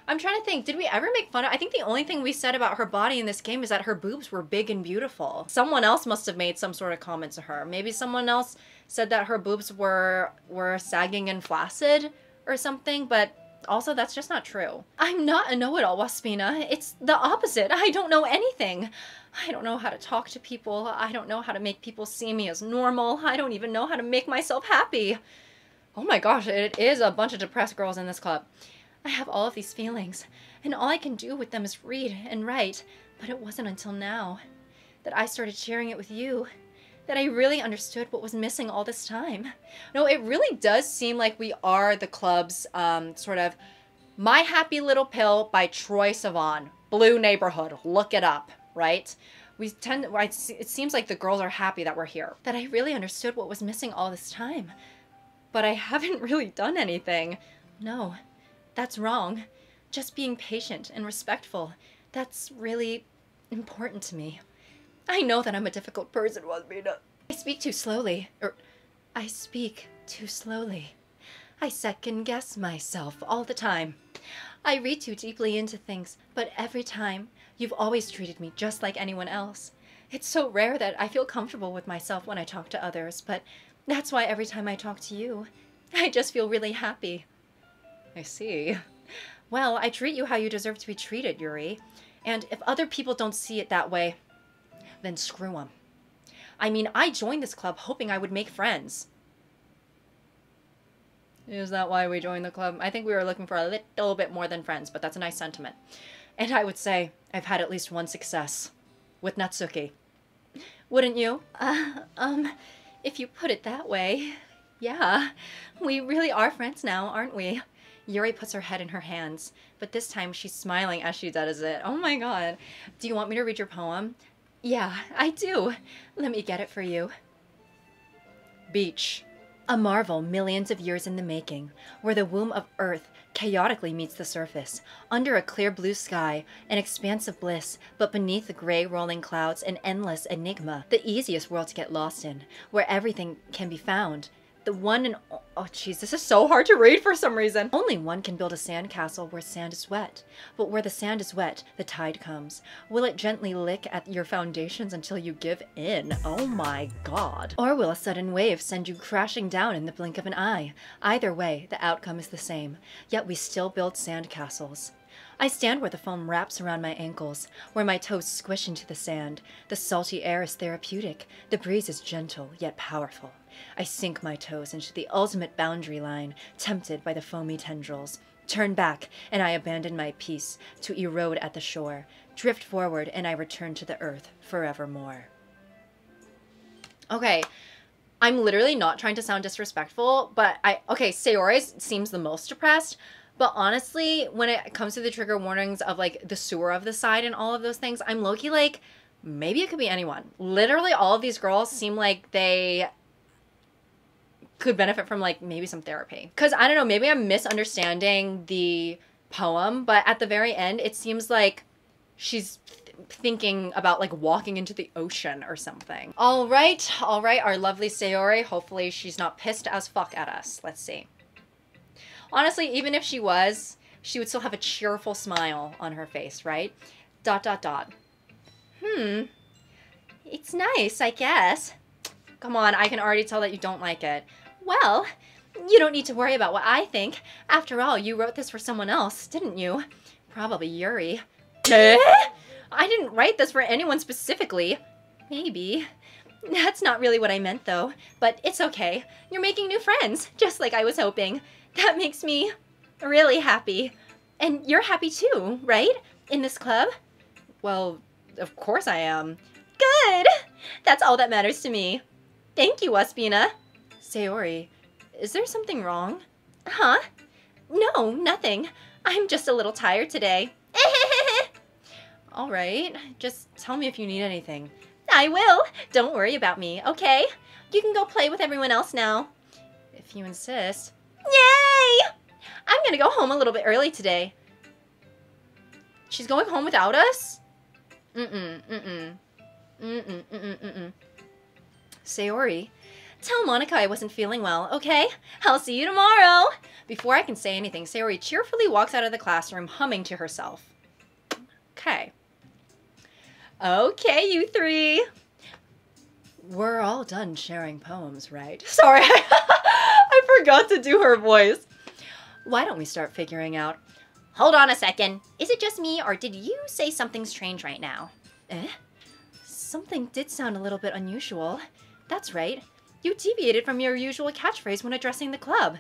I'm trying to think, did we ever make fun of... I think the only thing we said about her body in this game is that her boobs were big and beautiful. Someone else must have made some sort of comment to her. Maybe someone else said that her boobs were sagging and flaccid or something, but also that's just not true. I'm not a know-it-all, Waspina. It's the opposite. I don't know anything. I don't know how to talk to people. I don't know how to make people see me as normal. I don't even know how to make myself happy. Oh my gosh, it is a bunch of depressed girls in this club. I have all of these feelings, and all I can do with them is read and write, but it wasn't until now that I started sharing it with you that I really understood what was missing all this time. No, it really does seem like we are the club's sort of My Happy Little Pill by Troye Sivan. Blue Neighborhood, look it up, right? It seems like the girls are happy that we're here. That I really understood what was missing all this time. But I haven't really done anything. No. That's wrong. Just being patient and respectful. That's really important to me. I know that I'm a difficult person, Waspina. I speak too slowly. I speak too slowly. I second guess myself all the time. I read too deeply into things, but every time, you've always treated me just like anyone else. It's so rare that I feel comfortable with myself when I talk to others, but that's why every time I talk to you, I just feel really happy. I see. Well, I treat you how you deserve to be treated, Yuri. And if other people don't see it that way, then screw them. I mean, I joined this club hoping I would make friends. Is that why we joined the club? I think we were looking for a little bit more than friends, but that's a nice sentiment. And I would say I've had at least one success. With Natsuki. Wouldn't you? If you put it that way, yeah. We really are friends now, aren't we? Yuri puts her head in her hands, but this time she's smiling as she does it. Oh my god. Do you want me to read your poem? Yeah, I do. Let me get it for you. Beach. A marvel millions of years in the making, where the womb of Earth chaotically meets the surface, under a clear blue sky, an expanse of bliss, but beneath the gray rolling clouds, an endless enigma, the easiest world to get lost in, where everything can be found. The one and... Oh, jeez, this is so hard to read for some reason. Only one can build a sandcastle where sand is wet. But where the sand is wet, the tide comes. Will it gently lick at your foundations until you give in? Oh my god. Or will a sudden wave send you crashing down in the blink of an eye? Either way, the outcome is the same. Yet we still build sandcastles. I stand where the foam wraps around my ankles, where my toes squish into the sand. The salty air is therapeutic. The breeze is gentle, yet powerful. I sink my toes into the ultimate boundary line, tempted by the foamy tendrils. Turn back, and I abandon my peace to erode at the shore. Drift forward, and I return to the earth forevermore. Okay, I'm literally not trying to sound disrespectful, but Sayori seems the most depressed. But honestly, when it comes to the trigger warnings of, like, the sewer of the side and all of those things, I'm low-key like, maybe it could be anyone. Literally, all of these girls seem like they could benefit from, like, maybe some therapy. Because, I don't know, maybe I'm misunderstanding the poem, but at the very end, it seems like she's thinking about, like, walking into the ocean or something. All right, our lovely Sayori. Hopefully she's not pissed as fuck at us. Let's see. Honestly, even if she was, she would still have a cheerful smile on her face, right? ... It's nice, I guess. Come on, I can already tell that you don't like it. Well, you don't need to worry about what I think. After all, you wrote this for someone else, didn't you? Probably Yuri. I didn't write this for anyone specifically. Maybe. That's not really what I meant, though. But it's okay. You're making new friends, just like I was hoping. That makes me really happy. And you're happy too, right? In this club? Well, of course I am. Good! That's all that matters to me. Thank you, Waspina. Sayori, is there something wrong? Huh? No, nothing. I'm just a little tired today. All right, just tell me if you need anything. I will. Don't worry about me, okay? You can go play with everyone else now. If you insist. Yay! I'm gonna go home a little bit early today. She's going home without us? Sayori, tell Monica I wasn't feeling well, okay? I'll see you tomorrow. Before I can say anything, Sayori cheerfully walks out of the classroom, humming to herself. Okay. Okay, you three. We're all done sharing poems, right? Sorry, I forgot to do her voice. Why don't we start figuring out? Hold on a second. Is it just me, or did you say something strange right now? Something did sound a little bit unusual. That's right. You deviated from your usual catchphrase when addressing the club.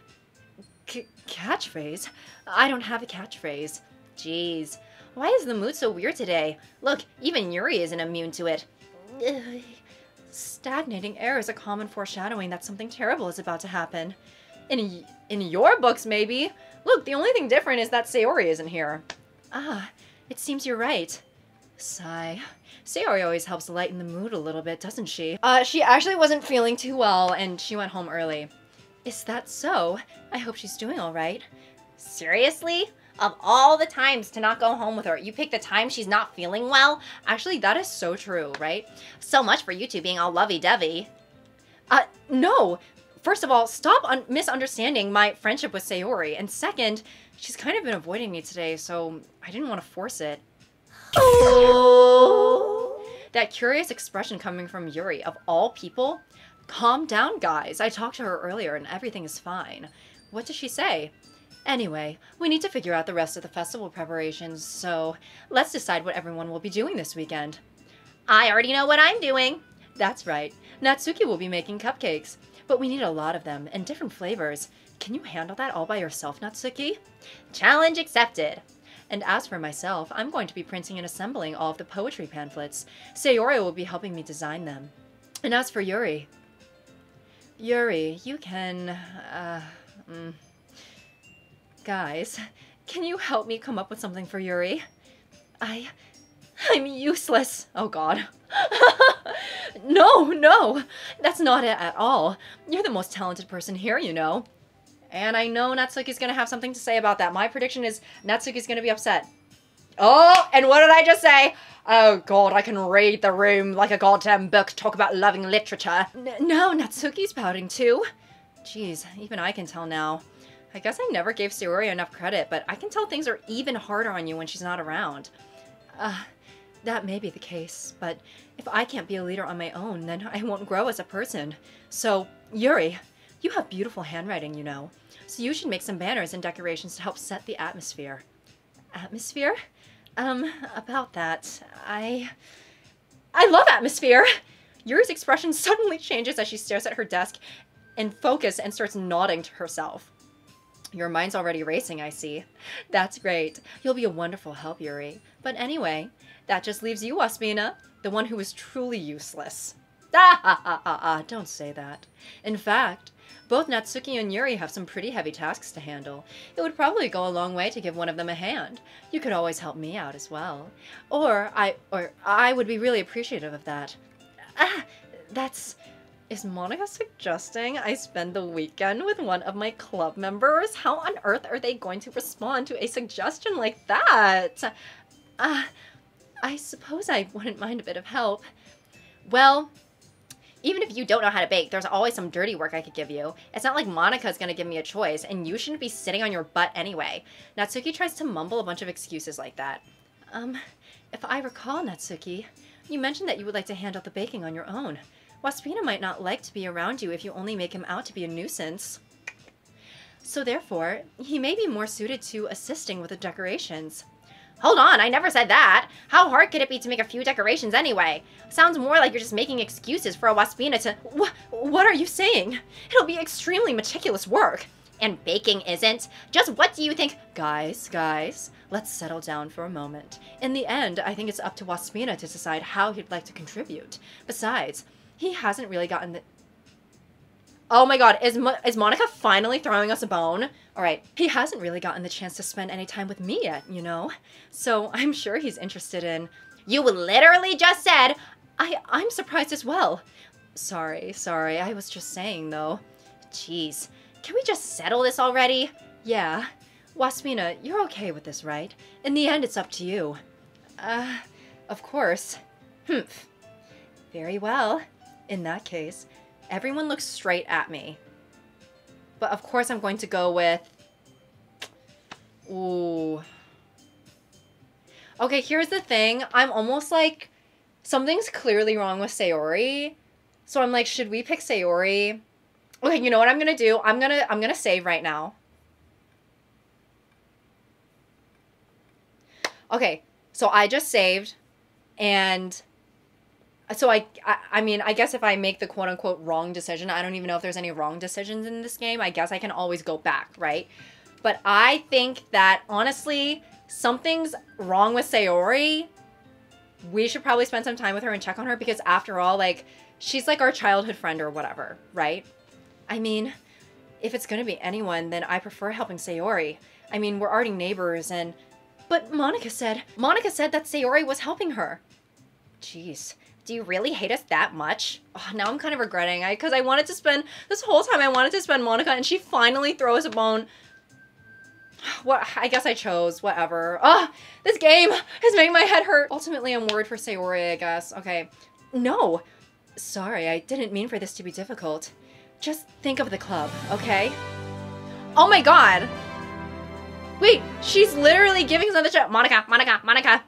Catchphrase? I don't have a catchphrase. Jeez. Why is the mood so weird today? Look, even Yuri isn't immune to it. Stagnating air is a common foreshadowing that something terrible is about to happen. In your books, maybe. Look, the only thing different is that Sayori isn't here. Ah, it seems you're right. Sigh. Sayori always helps lighten the mood a little bit, doesn't she? She actually wasn't feeling too well, and she went home early. Is that so? I hope she's doing all right. Seriously? Of all the times to not go home with her, you pick the time she's not feeling well? Actually, that is so true, right? So much for you two being all lovey-dovey. No! First of all, stop misunderstanding my friendship with Sayori. And second, she's kind of been avoiding me today, so I didn't want to force it. Oh. That curious expression coming from Yuri, of all people? Calm down, guys. I talked to her earlier and everything is fine. What did she say? Anyway, we need to figure out the rest of the festival preparations, so let's decide what everyone will be doing this weekend. I already know what I'm doing. That's right. Natsuki will be making cupcakes, but we need a lot of them and different flavors. Can you handle that all by yourself, Natsuki? Challenge accepted. And as for myself, I'm going to be printing and assembling all of the poetry pamphlets. Sayori will be helping me design them. And as for Yuri, you can, Guys, can you help me come up with something for Yuri? I'm useless. Oh god. No, that's not it at all. You're the most talented person here, you know. And I know Natsuki's gonna have something to say about that. My prediction is Natsuki's gonna be upset. Oh, and what did I just say? Oh god, I can read the room like a goddamn book, talk about loving literature. No, Natsuki's pouting too. Jeez, even I can tell now. I guess I never gave Sayori enough credit, but I can tell things are even harder on you when she's not around. That may be the case, but if I can't be a leader on my own, then I won't grow as a person. So, Yuri, you have beautiful handwriting, you know. So you should make some banners and decorations to help set the atmosphere. Atmosphere? About that, I love atmosphere! Yuri's expression suddenly changes as she stares at her desk and focus and starts nodding to herself. Your mind's already racing, I see. That's great. You'll be a wonderful help, Yuri. But anyway, that just leaves you, Waspina, the one who is truly useless. Don't say that. In fact, both Natsuki and Yuri have some pretty heavy tasks to handle. It would probably go a long way to give one of them a hand. You could always help me out as well. Or I would be really appreciative of that. Is Monica suggesting I spend the weekend with one of my club members? How on earth are they going to respond to a suggestion like that? I suppose I wouldn't mind a bit of help. Well, even if you don't know how to bake, there's always some dirty work I could give you. It's not like Monica's gonna give me a choice, and you shouldn't be sitting on your butt anyway. Natsuki tries to mumble a bunch of excuses like that. If I recall, Natsuki, you mentioned that you would like to handle the baking on your own. Waspina might not like to be around you if you only make him out to be a nuisance. So therefore, he may be more suited to assisting with the decorations. Hold on, I never said that. How hard could it be to make a few decorations anyway? Sounds more like you're just making excuses for a Waspina to— What are you saying? It'll be extremely meticulous work. And baking isn't? Just what do you think— Guys, let's settle down for a moment. In the end, I think it's up to Waspina to decide how he'd like to contribute. Besides, he hasn't really gotten the— Oh my god, is Monica finally throwing us a bone? All right, he hasn't really gotten the chance to spend any time with me yet, you know? So I'm sure he's interested in... You literally just said... I'm surprised as well. Sorry, I was just saying though. Jeez, can we just settle this already? Yeah. Waspina, you're okay with this, right? In the end, it's up to you. Of course. Humph. Very well. In that case, everyone looks straight at me. But of course I'm going to go with... Ooh. Okay, here's the thing. I'm almost like... Something's clearly wrong with Sayori. So I'm like, should we pick Sayori? Okay, you know what I'm gonna do? I'm gonna save right now. Okay, so I just saved, and so I mean, I guess if I make the quote-unquote wrong decision, I don't even know if there's any wrong decisions in this game. I guess I can always go back, right? But I think that, honestly, something's wrong with Sayori. We should probably spend some time with her and check on her, because after all, like, she's like our childhood friend or whatever, right? I mean, if it's gonna be anyone, then I prefer helping Sayori. I mean, we're already neighbors, and... But Monica said that Sayori was helping her. Jeez. Do you really hate us that much? Oh, now I'm kind of regretting, because I wanted to spend, this whole time I wanted to spend Monica, and she finally throws a bone. What? I guess I chose, whatever. This game is making my head hurt. Ultimately, I'm worried for Sayori, I guess. Okay. No. Sorry, I didn't mean for this to be difficult. Just think of the club, okay? Oh my god! Wait, she's literally giving us another shot. Monica.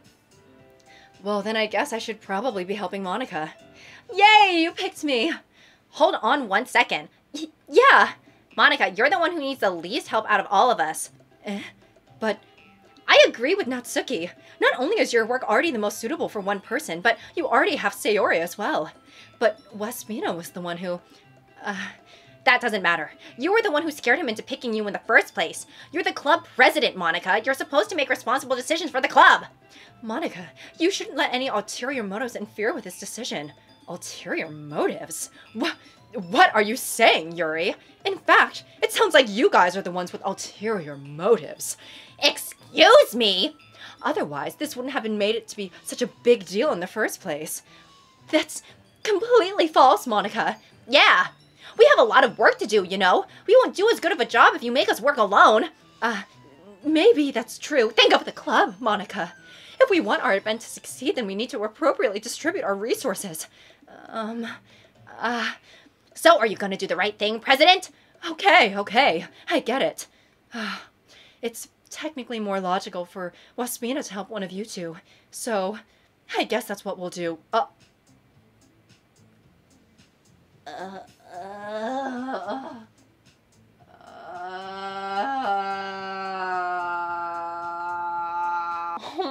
Well, then I guess I should probably be helping Monica. Yay, you picked me! Hold on 1 second. Yeah! Monica, you're the one who needs the least help out of all of us. But I agree with Natsuki. Not only is your work already the most suitable for one person, but you already have Sayori as well. But Waspina was the one who... That doesn't matter. You were the one who scared him into picking you in the first place. You're the club president, Monica. You're supposed to make responsible decisions for the club. Monica, you shouldn't let any ulterior motives interfere with this decision. Ulterior motives? What are you saying, Yuri? In fact, it sounds like you guys are the ones with ulterior motives. Excuse me? Otherwise, this wouldn't have been made it to be such a big deal in the first place. That's completely false, Monica. Yeah. We have a lot of work to do, you know? We won't do as good of a job if you make us work alone. Maybe that's true. Think of the club, Monica. If we want our event to succeed, then we need to appropriately distribute our resources. So are you gonna do the right thing, President? Okay, I get it. It's technically more logical for Waspina to help one of you two, so I guess that's what we'll do. Oh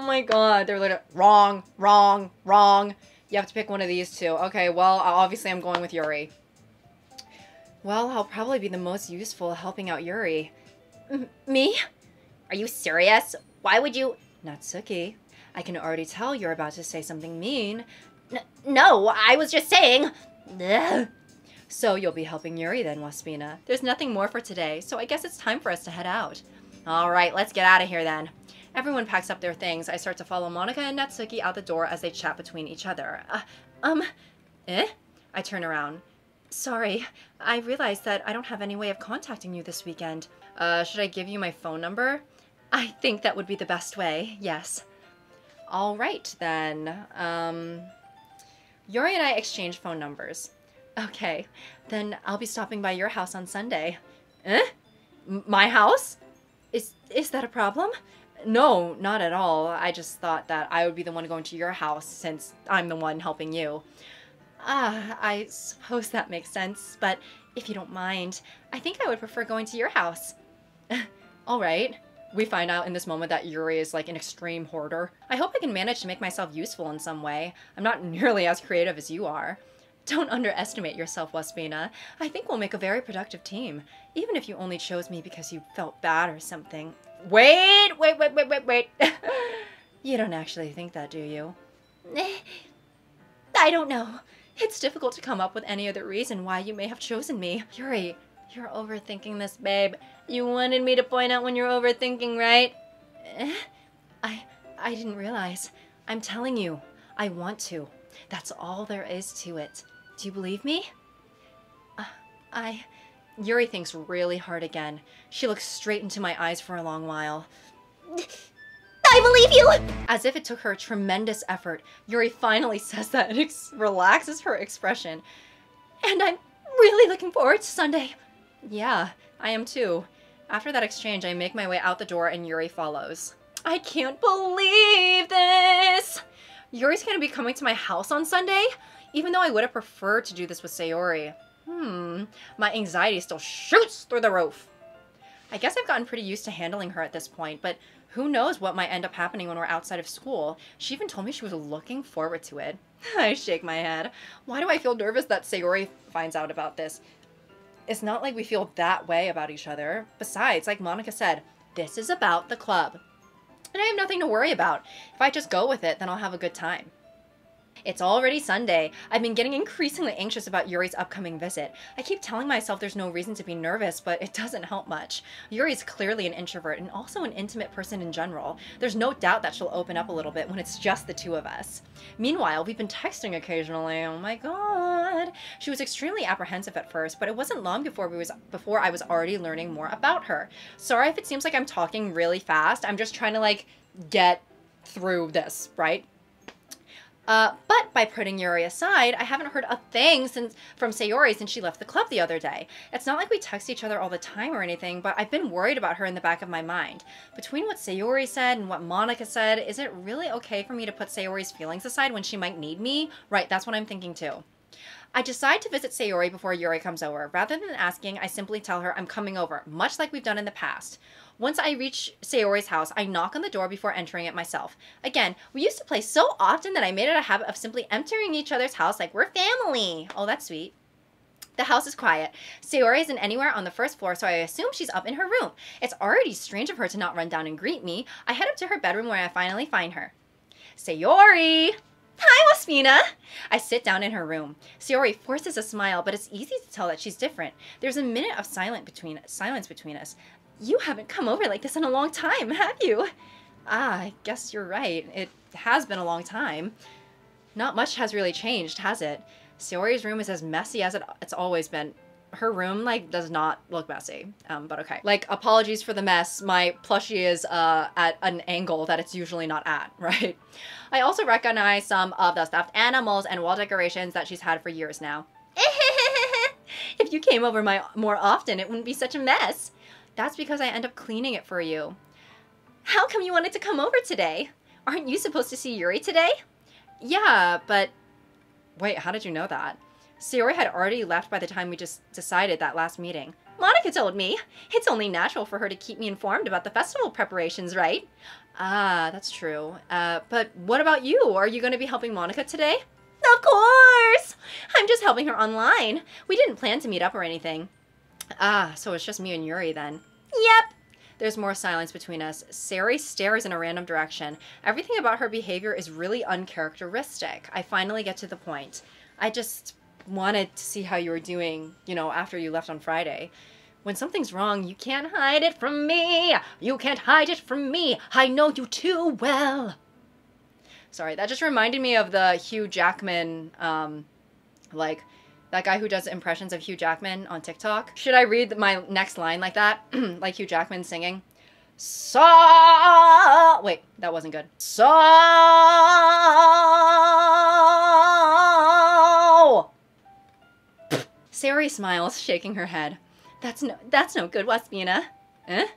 my god, they're literally wrong. You have to pick one of these two. Okay, well, obviously I'm going with Yuri. Well, I'll probably be the most useful helping out Yuri. Me? Are you serious? Why would you... Natsuki, I can already tell you're about to say something mean. No, I was just saying... Ugh. So you'll be helping Yuri then, Waspina. There's nothing more for today, so I guess it's time for us to head out. Alright, let's get out of here then. Everyone packs up their things. I start to follow Monica and Natsuki out the door as they chat between each other. I turn around. Sorry, I realized that I don't have any way of contacting you this weekend. Should I give you my phone number? I think that would be the best way, yes. Alright then, Yuri and I exchange phone numbers. Okay, then I'll be stopping by your house on Sunday. My house? Is that a problem? No, not at all. I just thought that I would be the one going to your house since I'm the one helping you. I suppose that makes sense, but if you don't mind, I think I would prefer going to your house. Alright. We find out in this moment that Yuri is like an extreme hoarder. I hope I can manage to make myself useful in some way. I'm not nearly as creative as you are. Don't underestimate yourself, Waspina. I think we'll make a very productive team, even if you only chose me because you felt bad or something. Wait. You don't actually think that, do you? I don't know. It's difficult to come up with any other reason why you may have chosen me. Yuri, you're overthinking this, babe. You wanted me to point out when you're overthinking, right? I didn't realize. I'm telling you, I want to. That's all there is to it. Do you believe me? Yuri thinks really hard again. She looks straight into my eyes for a long while. I believe you! As if it took her tremendous effort, Yuri finally says that and relaxes her expression. And I'm really looking forward to Sunday. Yeah, I am too. After that exchange, I make my way out the door and Yuri follows. I can't believe this! Yuri's gonna be coming to my house on Sunday? Even though I would have preferred to do this with Sayori. My anxiety still shoots through the roof. I guess I've gotten pretty used to handling her at this point, but who knows what might end up happening when we're outside of school. She even told me she was looking forward to it. I shake my head. Why do I feel nervous that Sayori finds out about this? It's not like we feel that way about each other. Besides, like Monica said, this is about the club. And I have nothing to worry about. If I just go with it, then I'll have a good time. It's already Sunday. I've been getting increasingly anxious about Yuri's upcoming visit. I keep telling myself there's no reason to be nervous, but it doesn't help much. Yuri's clearly an introvert and also an intimate person in general. There's no doubt that she'll open up a little bit when it's just the two of us. Meanwhile, we've been texting occasionally. Oh my god. She was extremely apprehensive at first, but it wasn't long before I was already learning more about her. Sorry if it seems like I'm talking really fast. I'm just trying to get through this, right? But by putting Yuri aside, I haven't heard a thing from Sayori since she left the club the other day. It's not like we text each other all the time or anything, but I've been worried about her in the back of my mind. Between what Sayori said and what Monica said, is it really okay for me to put Sayori's feelings aside when she might need me? Right, that's what I'm thinking too. I decide to visit Sayori before Yuri comes over. Rather than asking, I simply tell her I'm coming over, much like we've done in the past. Once I reach Sayori's house, I knock on the door before entering it myself. Again, we used to play so often that I made it a habit of simply entering each other's house like we're family. Oh, that's sweet. The house is quiet. Sayori isn't anywhere on the first floor, so I assume she's up in her room. It's already strange of her to not run down and greet me. I head up to her bedroom where I finally find her. Sayori! Hi, Waspina! I sit down in her room. Sayori forces a smile, but it's easy to tell that she's different. There's a minute of silence between us. You haven't come over like this in a long time, have you? I guess you're right. It has been a long time. Not much has really changed, has it? Sayori's room is as messy as it's always been. Her room, does not look messy, but okay. Apologies for the mess. My plushie is at an angle that it's usually not at, right? I also recognize some of the stuffed animals and wall decorations that she's had for years now. If you came over more often, it wouldn't be such a mess. That's because I end up cleaning it for you. How come you wanted to come over today? Aren't you supposed to see Yuri today? Yeah, but... Wait, how did you know that? Sayori had already left by the time we just decided that last meeting. Monica told me. It's only natural for her to keep me informed about the festival preparations, right? Ah, that's true. But what about you? Are you going to be helping Monica today? Of course! I'm just helping her online. We didn't plan to meet up or anything. Ah, so it's just me and Yuri then. Yep. There's more silence between us. Sayori stares in a random direction. Everything about her behavior is really uncharacteristic. I finally get to the point. I just wanted to see how you were doing, after you left on Friday. When something's wrong, you can't hide it from me. You can't hide it from me. I know you too well. Sorry, that just reminded me of the Hugh Jackman, that guy who does impressions of Hugh Jackman on TikTok. Should I read my next line like that? Like Hugh Jackman singing? Wait, that wasn't good. Sayori smiles, shaking her head. That's no good, Waspina. Eh?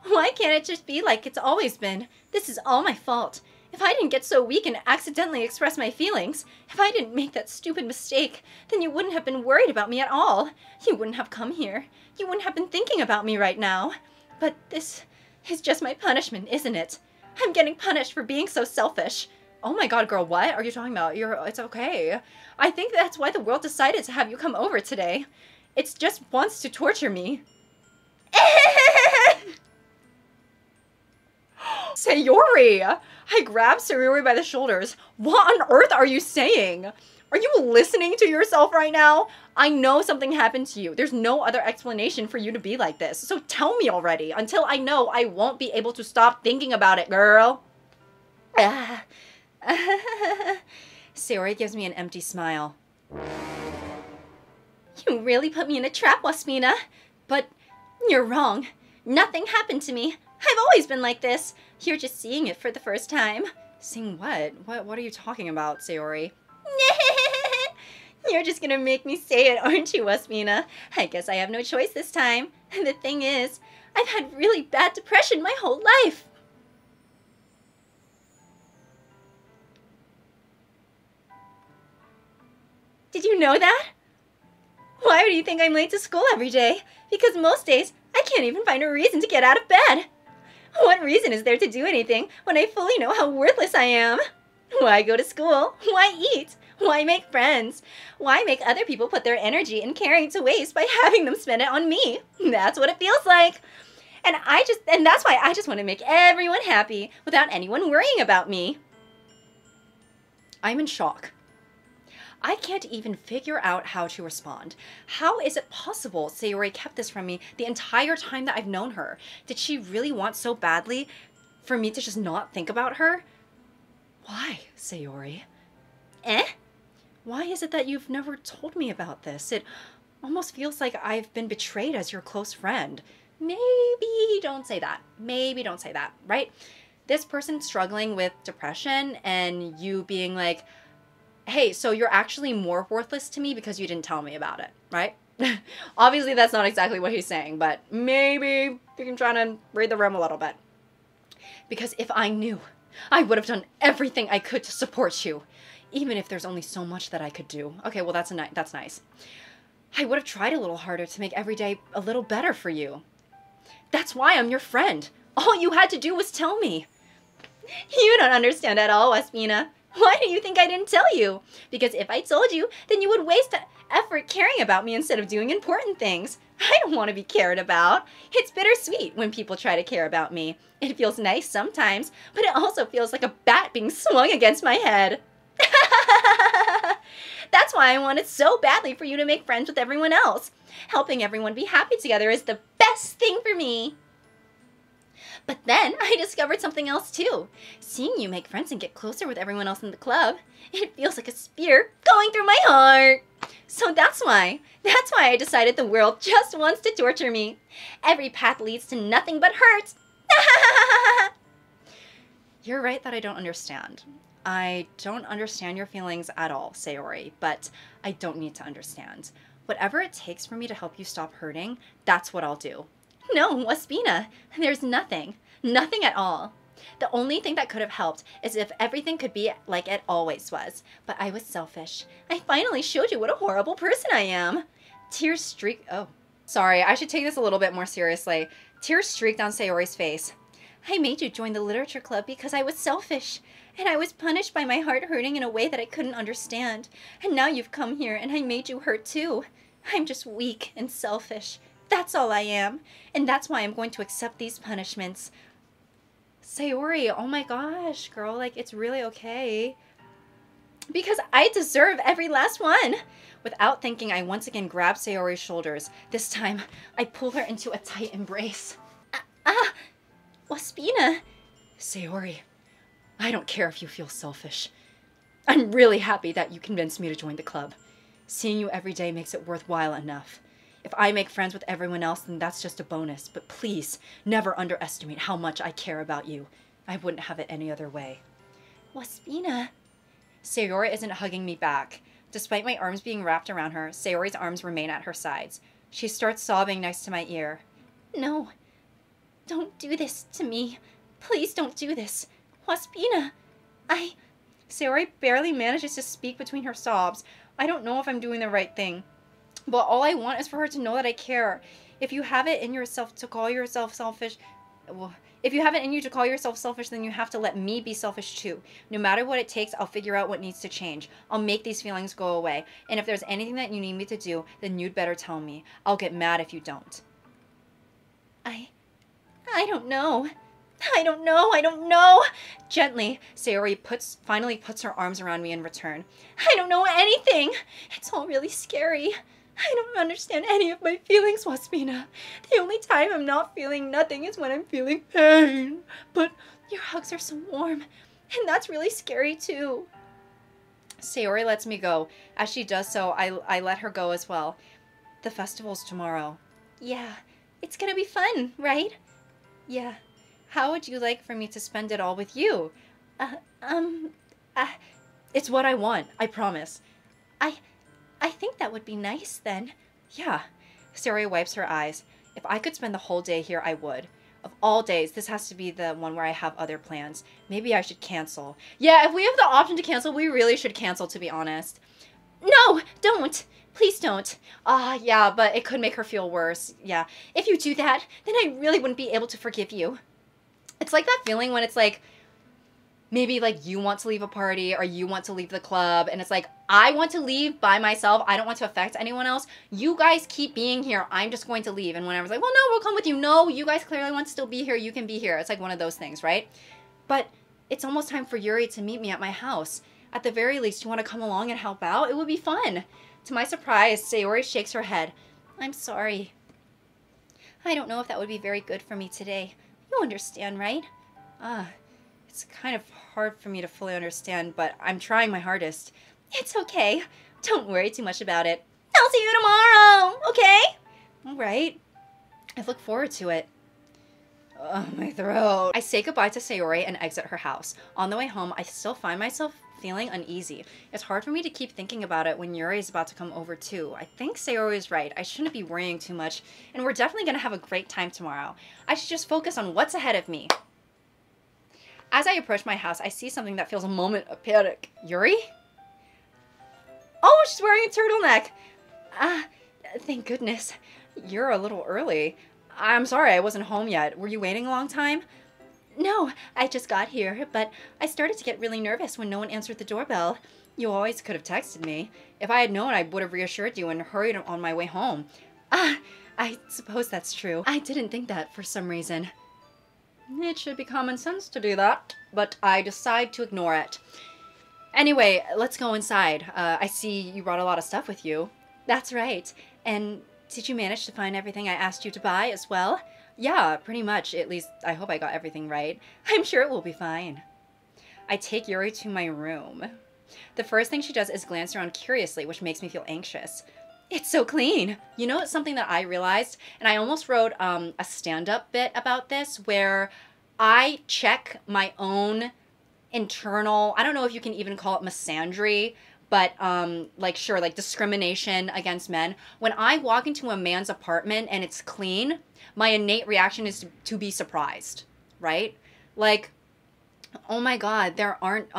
Why can't it just be like it's always been? This is all my fault. If I didn't get so weak and accidentally express my feelings, if I didn't make that stupid mistake, then you wouldn't have been worried about me at all. You wouldn't have come here. You wouldn't have been thinking about me right now. But this is just my punishment, isn't it? I'm getting punished for being so selfish. Oh my god, girl, what are you talking about? It's okay. I think that's why the world decided to have you come over today. It just wants to torture me. Sayori! I grabbed Sayori by the shoulders. What on earth are you saying? Are you listening to yourself right now? I know something happened to you. There's no other explanation for you to be like this. So tell me already. Until I know, I won't be able to stop thinking about it, girl. Sayori gives me an empty smile. You really put me in a trap, Waspina. But you're wrong. Nothing happened to me. I've always been like this. You're just seeing it for the first time. Seeing what? What are you talking about, Sayori? You're just gonna make me say it, aren't you, Waspina? I guess I have no choice this time. And the thing is, I've had really bad depression my whole life. Did you know that? Why do you think I'm late to school every day? Because most days, I can't even find a reason to get out of bed. What reason is there to do anything when I fully know how worthless I am? Why go to school? Why eat? Why make friends? Why make other people put their energy and caring to waste by having them spend it on me? That's what it feels like. And that's why I just want to make everyone happy without anyone worrying about me. I'm in shock. I can't even figure out how to respond. How is it possible Sayori kept this from me the entire time that I've known her? Did she really want so badly for me to just not think about her? Why, Sayori? Why is it that you've never told me about this? It almost feels like I've been betrayed as your close friend. Maybe don't say that. Maybe don't say that, right? This person struggling with depression and you being like, hey, so you're actually more worthless to me because you didn't tell me about it, right? Obviously, that's not exactly what he's saying, but maybe you can try to read the room a little bit. Because if I knew, I would have done everything I could to support you, even if there's only so much that I could do. Okay, well, that's nice. I would have tried a little harder to make every day a little better for you. That's why I'm your friend. All you had to do was tell me. You don't understand at all, Waspina. Why do you think I didn't tell you? Because if I told you, then you would waste effort caring about me instead of doing important things. I don't want to be cared about. It's bittersweet when people try to care about me. It feels nice sometimes, but it also feels like a bat being swung against my head. That's why I wanted so badly for you to make friends with everyone else. Helping everyone be happy together is the best thing for me. But then I discovered something else too. Seeing you make friends and get closer with everyone else in the club, it feels like a spear going through my heart. So that's why I decided the world just wants to torture me. Every path leads to nothing but hurt. You're right that I don't understand. I don't understand your feelings at all, Sayori, but I don't need to understand. Whatever it takes for me to help you stop hurting, that's what I'll do. No, Waspina, there's nothing. Nothing at all. The only thing that could have helped is if everything could be like it always was. But I was selfish. I finally showed you what a horrible person I am. Tears streaked... Oh, sorry, I should take this a little bit more seriously. Tears streaked down Sayori's face. I made you join the literature club because I was selfish. And I was punished by my heart hurting in a way that I couldn't understand. And now you've come here and I made you hurt too. I'm just weak and selfish. That's all I am. And that's why I'm going to accept these punishments. Sayori, oh my gosh, girl, like, it's really okay. Because I deserve every last one. Without thinking, I once again grab Sayori's shoulders. This time, I pull her into a tight embrace. Waspina. Sayori, I don't care if you feel selfish. I'm really happy that you convinced me to join the club. Seeing you every day makes it worthwhile enough. If I make friends with everyone else, then that's just a bonus. But please, never underestimate how much I care about you. I wouldn't have it any other way. Waspina. Sayori isn't hugging me back. Despite my arms being wrapped around her, Sayori's arms remain at her sides. She starts sobbing next to my ear. No. Don't do this to me. Please don't do this. Waspina. Sayori barely manages to speak between her sobs. I don't know if I'm doing the right thing. But all I want is for her to know that I care. If you have it in yourself to call yourself selfish, well, if you have it in you to call yourself selfish, then you have to let me be selfish too. No matter what it takes, I'll figure out what needs to change. I'll make these feelings go away. And if there's anything that you need me to do, then you'd better tell me. I'll get mad if you don't. I don't know. I don't know, I don't know. Gently, Sayori finally puts her arms around me in return. I don't know anything. It's all really scary. I don't understand any of my feelings, Waspina. The only time I'm not feeling nothing is when I'm feeling pain. But your hugs are so warm, and that's really scary too. Sayori lets me go. As she does so, I let her go as well. The festival's tomorrow. Yeah, it's gonna be fun, right? Yeah. How would you like for me to spend it all with you? Uh, um, uh, it's what I want, I promise. I think that would be nice then. Yeah. Sayori wipes her eyes. If I could spend the whole day here, I would. Of all days, this has to be the one where I have other plans. Maybe I should cancel. Yeah, if we have the option to cancel, we really should cancel, to be honest. No, don't. Please don't. Yeah, but it could make her feel worse. Yeah. If you do that, then I really wouldn't be able to forgive you. It's like that feeling when it's like, maybe like you want to leave a party or you want to leave the club and it's like, I want to leave by myself. I don't want to affect anyone else. You guys keep being here. I'm just going to leave. And when I was like, well, no, we'll come with you. No, you guys clearly want to still be here. You can be here. It's like one of those things, right? But it's almost time for Yuri to meet me at my house. At the very least, you want to come along and help out? It would be fun. To my surprise, Sayori shakes her head. I'm sorry. I don't know if that would be very good for me today. You understand, right? It's kind of hard for me to fully understand, but I'm trying my hardest. It's okay. Don't worry too much about it. I'll see you tomorrow, okay? All right. I look forward to it. Oh, my throat. I say goodbye to Sayori and exit her house. On the way home, I still find myself feeling uneasy. It's hard for me to keep thinking about it when Yuri is about to come over too. I think Sayori is right. I shouldn't be worrying too much, and we're definitely going to have a great time tomorrow. I should just focus on what's ahead of me. As I approach my house, I see something that feels a moment of panic. Yuri? Oh, she's wearing a turtleneck. Thank goodness. You're a little early. I'm sorry I wasn't home yet. Were you waiting a long time? No, I just got here, but I started to get really nervous when no one answered the doorbell. You always could have texted me. If I had known, I would have reassured you and hurried on my way home. I suppose that's true. I didn't think that for some reason. It should be common sense to do that, but I decide to ignore it. Anyway, let's go inside. I see you brought a lot of stuff with you. That's right. And did you manage to find everything I asked you to buy as well? Yeah, pretty much. At least I hope I got everything right. I'm sure it will be fine. I take Yuri to my room. The first thing she does is glance around curiously, which makes me feel anxious. It's so clean. You know, it's something that I realized, and I almost wrote a stand-up bit about this where I check my own internal, I don't know if you can even call it misandry, but like discrimination against men. When I walk into a man's apartment and it's clean, my innate reaction is to be surprised, right? Like, oh my God, there aren't,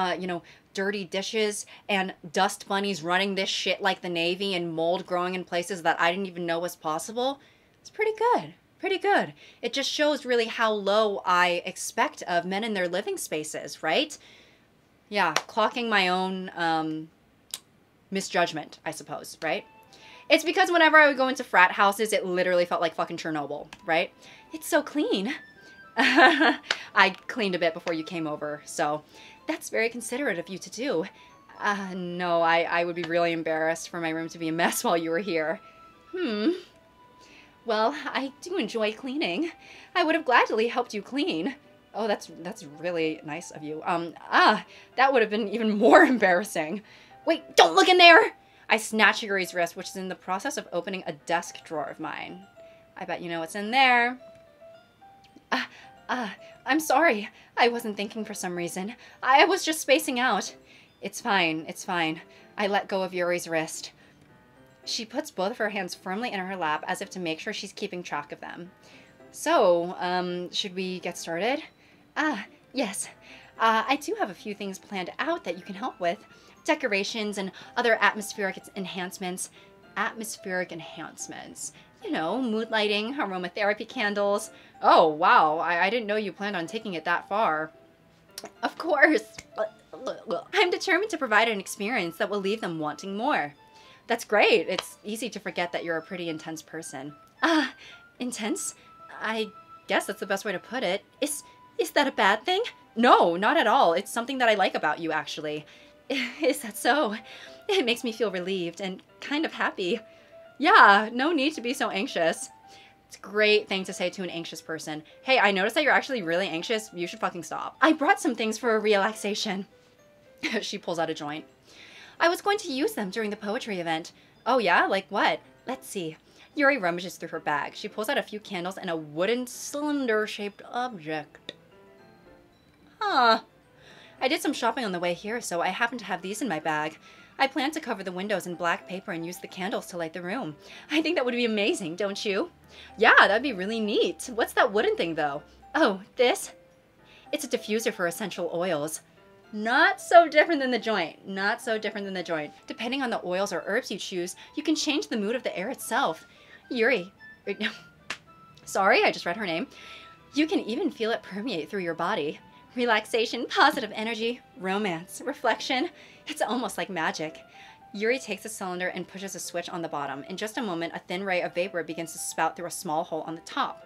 dirty dishes and dust bunnies running this shit like the Navy and mold growing in places that I didn't even know was possible. It's pretty good. Pretty good. It just shows really how low I expect of men in their living spaces, right? Yeah, clocking my own misjudgment, I suppose, right? It's because whenever I would go into frat houses, it literally felt like fucking Chernobyl, right? It's so clean. I cleaned a bit before you came over, so that's very considerate of you to do. No, I would be really embarrassed for my room to be a mess while you were here. Well, I do enjoy cleaning. I would have gladly helped you clean. Oh, that's really nice of you. That would have been even more embarrassing. Wait, don't look in there! I snatch Yuri's wrist, which is in the process of opening a desk drawer of mine. I bet you know what's in there. I'm sorry. I wasn't thinking for some reason. I was just spacing out. It's fine, it's fine. I let go of Yuri's wrist. She puts both of her hands firmly in her lap as if to make sure she's keeping track of them. So, should we get started? Yes. I do have a few things planned out that you can help with. Decorations and other atmospheric enhancements. Atmospheric enhancements. You know, mood lighting, aromatherapy candles. Oh, wow. I didn't know you planned on taking it that far. Of course. I'm determined to provide an experience that will leave them wanting more. That's great. It's easy to forget that you're a pretty intense person. Intense? I guess that's the best way to put it. Is Is that a bad thing? No, not at all. It's something that I like about you, actually. Is that so? It makes me feel relieved and kind of happy. Yeah, no need to be so anxious. It's a great thing to say to an anxious person. Hey, I noticed that you're actually really anxious. You should fucking stop. I brought some things for a relaxation. She pulls out a joint. I was going to use them during the poetry event. Oh yeah? Like what? Let's see. Yuri rummages through her bag. She pulls out a few candles and a wooden cylinder-shaped object. Huh. I did some shopping on the way here, so I happen to have these in my bag. I plan to cover the windows in black paper and use the candles to light the room. I think that would be amazing, don't you? Yeah, that'd be really neat. What's that wooden thing, though? Oh, this? It's a diffuser for essential oils. Not so different than the joint. Not so different than the joint. Depending on the oils or herbs you choose, you can change the mood of the air itself. Yuri. Sorry, I just read her name. You can even feel it permeate through your body. Relaxation, positive energy, romance, reflection. It's almost like magic. Yuri takes the cylinder and pushes a switch on the bottom. In just a moment, a thin ray of vapor begins to spout through a small hole on the top.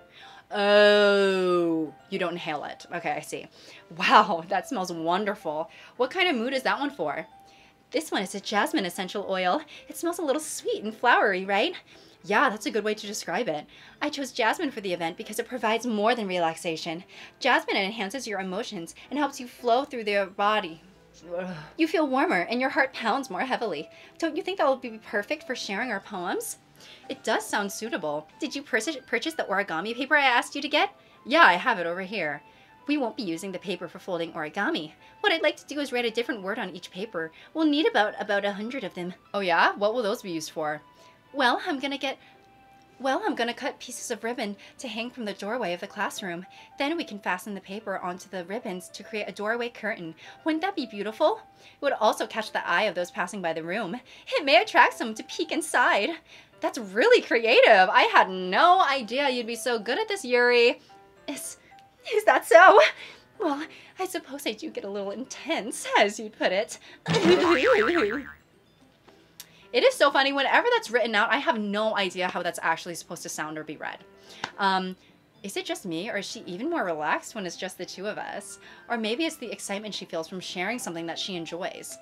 Oh, you don't inhale it. Okay, I see. Wow, that smells wonderful. What kind of mood is that one for? This one is a jasmine essential oil. It smells a little sweet and flowery, right? Yeah, that's a good way to describe it. I chose jasmine for the event because it provides more than relaxation. Jasmine enhances your emotions and helps you flow through your body. Ugh. You feel warmer and your heart pounds more heavily. Don't you think that will be perfect for sharing our poems? It does sound suitable. Did you purchase the origami paper I asked you to get? Yeah, I have it over here. We won't be using the paper for folding origami. What I'd like to do is write a different word on each paper. We'll need about 100 of them. Oh yeah? What will those be used for? Well, I'm gonna cut pieces of ribbon to hang from the doorway of the classroom. Then we can fasten the paper onto the ribbons to create a doorway curtain. Wouldn't that be beautiful? It would also catch the eye of those passing by the room. It may attract some to peek inside. That's really creative. I had no idea you'd be so good at this, Yuri. Is that so? Well, I suppose I do get a little intense, as you'd put it. It is so funny. Whenever that's written out, I have no idea how that's actually supposed to sound or be read. Is it just me, or is she even more relaxed when it's just the two of us? Or maybe it's the excitement she feels from sharing something that she enjoys.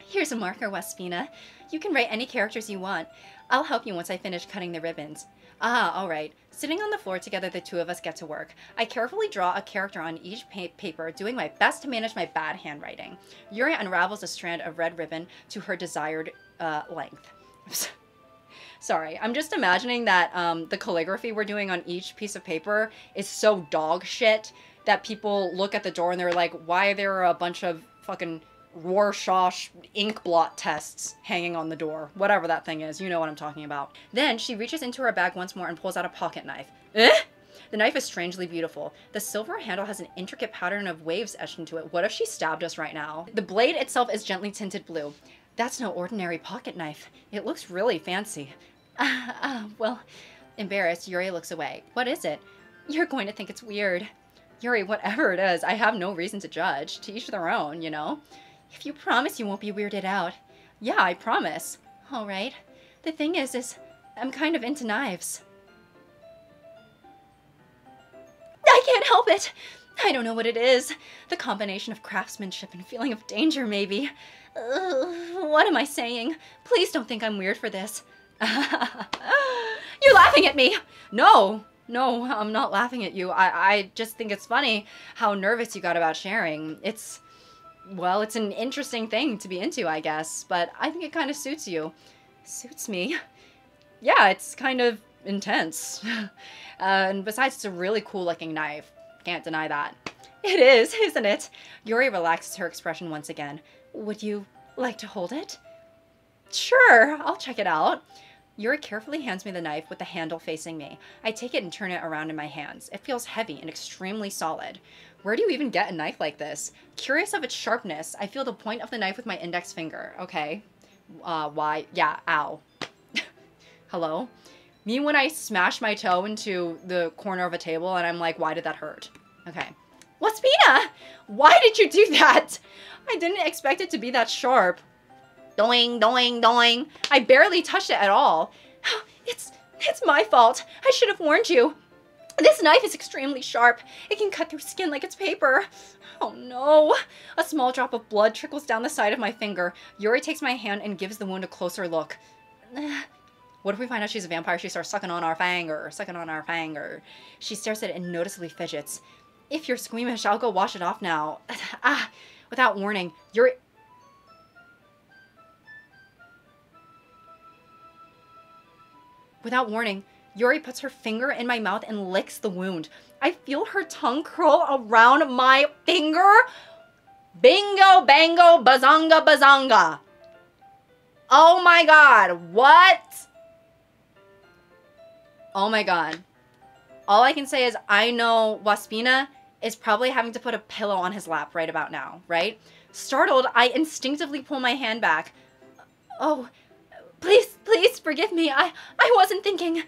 Here's a marker, Wespina. You can write any characters you want. I'll help you once I finish cutting the ribbons. Ah, all right. Sitting on the floor together, the two of us get to work. I carefully draw a character on each paper, doing my best to manage my bad handwriting. Yuri unravels a strand of red ribbon to her desired length. Sorry, I'm just imagining that the calligraphy we're doing on each piece of paper is so dog shit that people look at the door and they're like, why are there a bunch of fucking Rorschach ink blot tests hanging on the door? Whatever that thing is, you know what I'm talking about. Then she reaches into her bag once more and pulls out a pocket knife. Eh? The knife is strangely beautiful. The silver handle has an intricate pattern of waves etched into it. What if she stabbed us right now? The blade itself is gently tinted blue. That's no ordinary pocket knife. It looks really fancy. Well, embarrassed, Yuri looks away. What is it? You're going to think it's weird. Yuri, whatever it is, I have no reason to judge. To each their own, you know? If you promise you won't be weirded out. Yeah, I promise. All right. The thing is I'm kind of into knives. I can't help it. I don't know what it is. The combination of craftsmanship and feeling of danger, maybe. What am I saying? Please don't think I'm weird for this. You're laughing at me! No, I'm not laughing at you. I just think it's funny how nervous you got about sharing. Well, it's an interesting thing to be into, I guess, but I think it kind of suits you. Suits me? Yeah, it's kind of intense. And besides, it's a really cool looking knife. Can't deny that. It is, isn't it? Yuri relaxes her expression once again. Would you like to hold it? Sure, I'll check it out. Yuri carefully hands me the knife with the handle facing me. I take it and turn it around in my hands. It feels heavy and extremely solid. Where do you even get a knife like this? Curious of its sharpness, I feel the point of the knife with my index finger. Okay. Why? Yeah, ow. Hello? Me when I smash my toe into the corner of a table and I'm like, why did that hurt? Okay. Wespina! Why did you do that? I didn't expect it to be that sharp. Doing, doing, doing. I barely touched it at all. It's my fault. I should have warned you. This knife is extremely sharp. It can cut through skin like it's paper. Oh no. A small drop of blood trickles down the side of my finger. Yuri takes my hand and gives the wound a closer look. What if we find out she's a vampire? She starts sucking on our fang, or she stares at it and noticeably fidgets. If you're squeamish, I'll go wash it off now. Without warning, Yuri... Without warning, Yuri puts her finger in my mouth and licks the wound. I feel her tongue curl around my finger. Bingo, bango, bazonga, bazonga. Oh my god, what? Oh my god. All I can say is I know Waspina is probably having to put a pillow on his lap right about now, right? Startled, I instinctively pull my hand back. Oh, please forgive me. I wasn't thinking.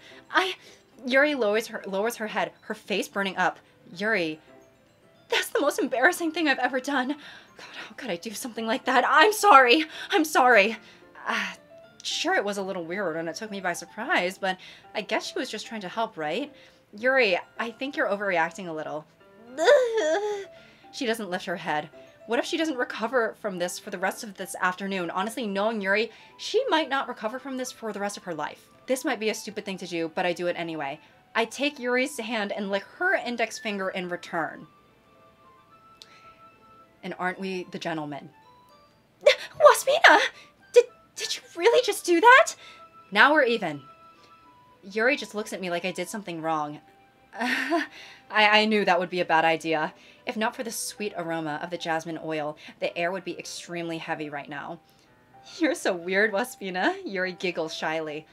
Yuri lowers her head, her face burning up. Yuri, that's the most embarrassing thing I've ever done. God, how could I do something like that? I'm sorry. Sure, it was a little weird and it took me by surprise, but I guess she was just trying to help, right? Yuri, I think you're overreacting a little. She doesn't lift her head. What if she doesn't recover from this for the rest of this afternoon? Honestly, knowing Yuri, she might not recover from this for the rest of her life. This might be a stupid thing to do, but I do it anyway. I take Yuri's hand and lick her index finger in return. And aren't we the gentlemen? Waspina! Did you really just do that? Now we're even. Yuri just looks at me like I did something wrong. I knew that would be a bad idea. If not for the sweet aroma of the jasmine oil, the air would be extremely heavy right now. You're so weird, Waspina. Yuri giggles shyly.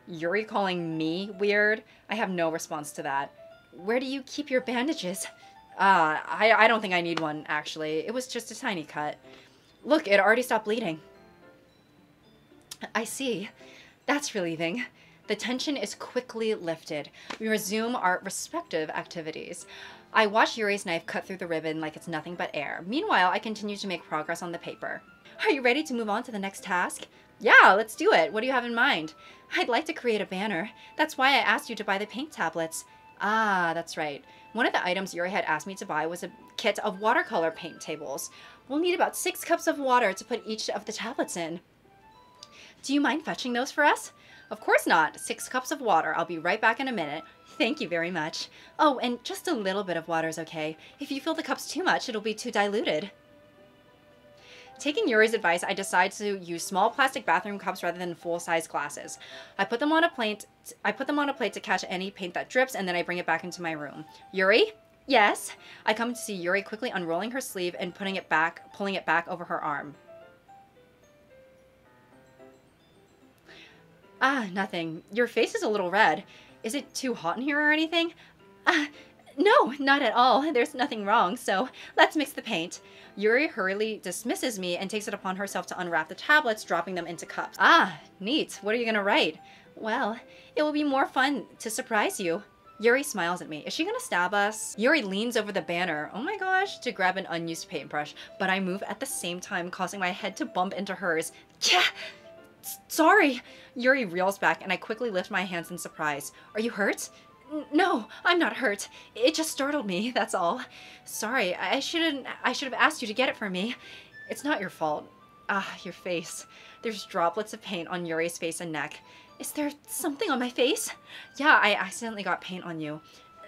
Yuri calling me weird? I have no response to that. Where do you keep your bandages? I don't think I need one, actually. It was just a tiny cut. Look, it already stopped bleeding. I see. That's relieving. The tension is quickly lifted. We resume our respective activities. I watch Yuri's knife cut through the ribbon like it's nothing but air. Meanwhile, I continue to make progress on the paper. Are you ready to move on to the next task? Yeah, let's do it. What do you have in mind? I'd like to create a banner. That's why I asked you to buy the paint tablets. Ah, that's right. One of the items Yuri had asked me to buy was a kit of watercolor paint tables. We'll need about 6 cups of water to put each of the tablets in. Do you mind fetching those for us? Of course not. 6 cups of water. I'll be right back in a minute. Thank you very much. Oh, and just a little bit of water is okay. If you fill the cups too much, it'll be too diluted. Taking Yuri's advice, I decide to use small plastic bathroom cups rather than full-size glasses. I put them on a plate to catch any paint that drips, and then I bring it back into my room. Yuri? Yes? I come to see Yuri quickly unrolling her sleeve and pulling it back over her arm. Nothing. Your face is a little red. Is it too hot in here or anything? No, not at all. There's nothing wrong, so let's mix the paint. Yuri hurriedly dismisses me and takes it upon herself to unwrap the tablets, dropping them into cups. Neat. What are you gonna write? Well, it will be more fun to surprise you. Yuri smiles at me. Is she gonna stab us? Yuri leans over the banner, oh my gosh, to grab an unused paintbrush, but I move at the same time, causing my head to bump into hers. Yeah! Sorry! Yuri reels back and I quickly lift my hands in surprise. Are you hurt? No, I'm not hurt. It just startled me, that's all. Sorry, I should have asked you to get it for me. It's not your fault. Your face. There's droplets of paint on Yuri's face and neck. Is there something on my face? Yeah, I accidentally got paint on you.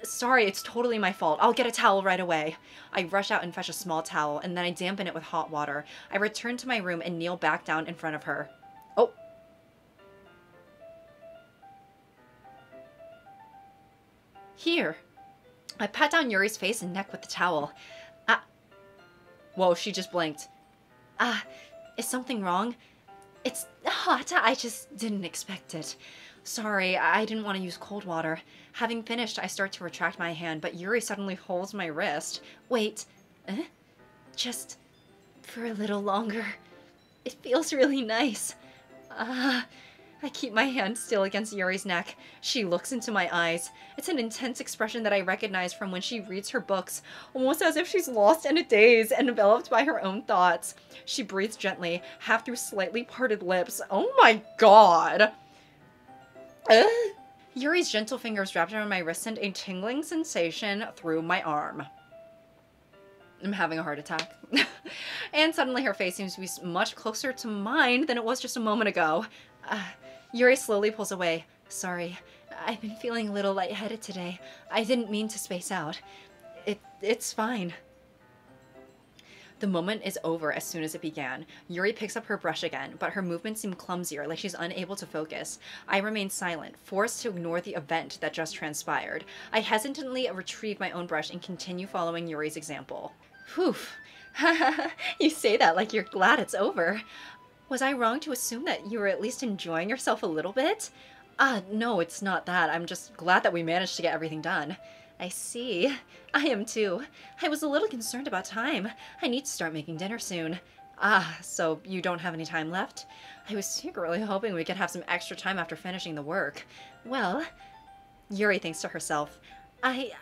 Sorry, it's totally my fault. I'll get a towel right away. I rush out and fetch a small towel, and then I dampen it with hot water. I return to my room and kneel back down in front of her. Oh. Here. I pat down Yuri's face and neck with the towel. Whoa, she just blinked. Is something wrong? It's hot. I just didn't expect it. Sorry, I didn't want to use cold water. Having finished, I start to retract my hand, but Yuri suddenly holds my wrist. Wait. Just for a little longer. It feels really nice. I keep my hand still against Yuri's neck. She looks into my eyes. It's an intense expression that I recognize from when she reads her books, almost as if she's lost in a daze, enveloped by her own thoughts. She breathes gently, half through slightly parted lips. Oh my god! Yuri's gentle fingers wrapped around my wrist sent a tingling sensation through my arm. I'm having a heart attack. And suddenly her face seems to be much closer to mine than it was just a moment ago. Yuri slowly pulls away. Sorry, I've been feeling a little lightheaded today. I didn't mean to space out. It's fine. The moment is over as soon as it began. Yuri picks up her brush again, but her movements seem clumsier, like she's unable to focus. I remain silent, forced to ignore the event that just transpired. I hesitantly retrieve my own brush and continue following Yuri's example. Whew. You say that like you're glad it's over. Was I wrong to assume that you were at least enjoying yourself a little bit? No, it's not that. I'm just glad that we managed to get everything done. I see. I am too. I was a little concerned about time. I need to start making dinner soon. So you don't have any time left? I was secretly hoping we could have some extra time after finishing the work. Well, Yuri thinks to herself, I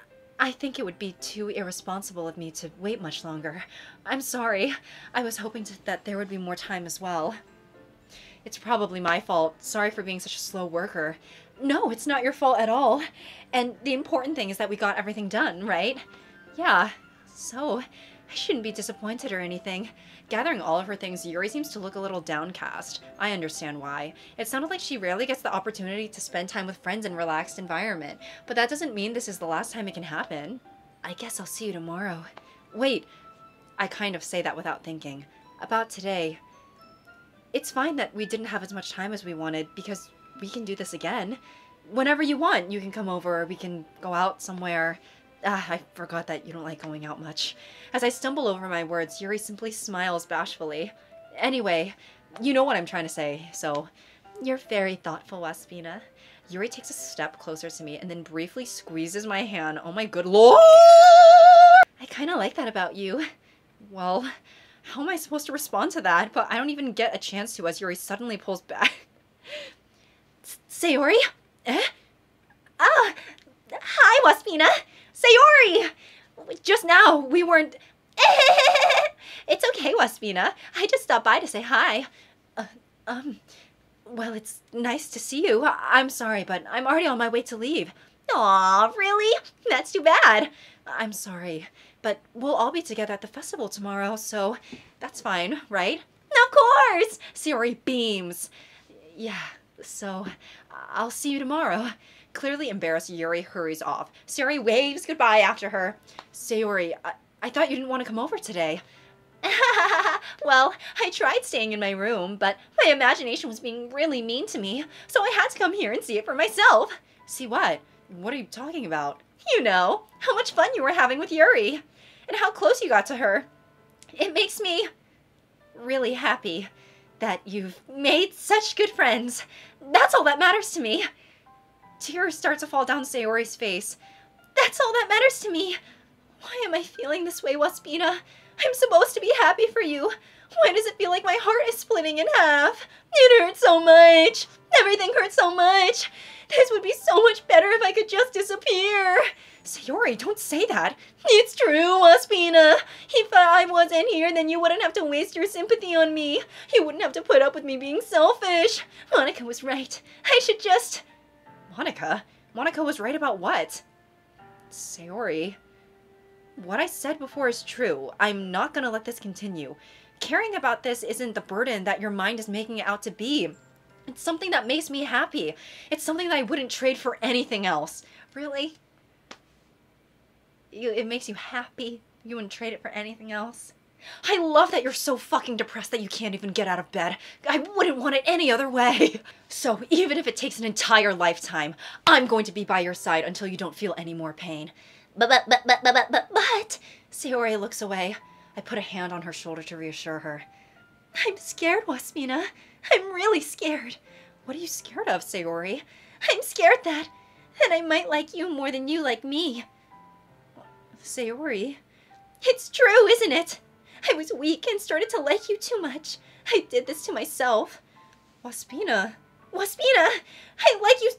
think it would be too irresponsible of me to wait much longer. I'm sorry. I was hoping that there would be more time as well. It's probably my fault. Sorry for being such a slow worker. No, it's not your fault at all. And the important thing is that we got everything done, right? Yeah, so I shouldn't be disappointed or anything. Gathering all of her things, Yuri seems to look a little downcast. I understand why. It sounded like she rarely gets the opportunity to spend time with friends in a relaxed environment, but that doesn't mean this is the last time it can happen. I guess I'll see you tomorrow. Wait, I kind of say that without thinking. About today, it's fine that we didn't have as much time as we wanted because we can do this again. Whenever you want, you can come over or we can go out somewhere. I forgot that you don't like going out much. As I stumble over my words, Yuri simply smiles bashfully. Anyway, you know what I'm trying to say, so... You're very thoughtful, Waspina. Yuri takes a step closer to me and then briefly squeezes my hand. Oh my good lord! I kinda like that about you. Well, how am I supposed to respond to that? But I don't even get a chance to as Yuri suddenly pulls back. Sayori? Eh? Hi, Waspina! Sayori! Just now, we weren't... It's okay, Waspina. I just stopped by to say hi. Well, it's nice to see you. I'm sorry, but I'm already on my way to leave. Aw, really? That's too bad. I'm sorry, but we'll all be together at the festival tomorrow, so that's fine, right? Of course! Sayori beams. Yeah, so I'll see you tomorrow. Clearly embarrassed, Yuri hurries off. Sayori waves goodbye after her. Sayori, I thought you didn't want to come over today. Well, I tried staying in my room, but my imagination was being really mean to me, so I had to come here and see it for myself. See what? What are you talking about? You know, how much fun you were having with Yuri, and how close you got to her. It makes me really happy that you've made such good friends. That's all that matters to me. Tears start to fall down Sayori's face. That's all that matters to me. Why am I feeling this way, Waspina? I'm supposed to be happy for you. Why does it feel like my heart is splitting in half? It hurts so much. Everything hurts so much. This would be so much better if I could just disappear. Sayori, don't say that. It's true, Waspina. If I wasn't here, then you wouldn't have to waste your sympathy on me. You wouldn't have to put up with me being selfish. Monika was right. I should just... Monika? Monika was right about what? Sayori... What I said before is true. I'm not gonna let this continue. Caring about this isn't the burden that your mind is making it out to be. It's something that makes me happy. It's something that I wouldn't trade for anything else. Really? It makes you happy? You wouldn't trade it for anything else? I love that you're so fucking depressed that you can't even get out of bed. I wouldn't want it any other way. So even if it takes an entire lifetime, I'm going to be by your side until you don't feel any more pain. But... Sayori looks away. I put a hand on her shoulder to reassure her. I'm scared, Waspina. I'm really scared. What are you scared of, Sayori? I'm scared that I might like you more than you like me. Sayori? It's true, isn't it? I was weak and started to like you too much. I did this to myself. Waspina. Waspina, I like you...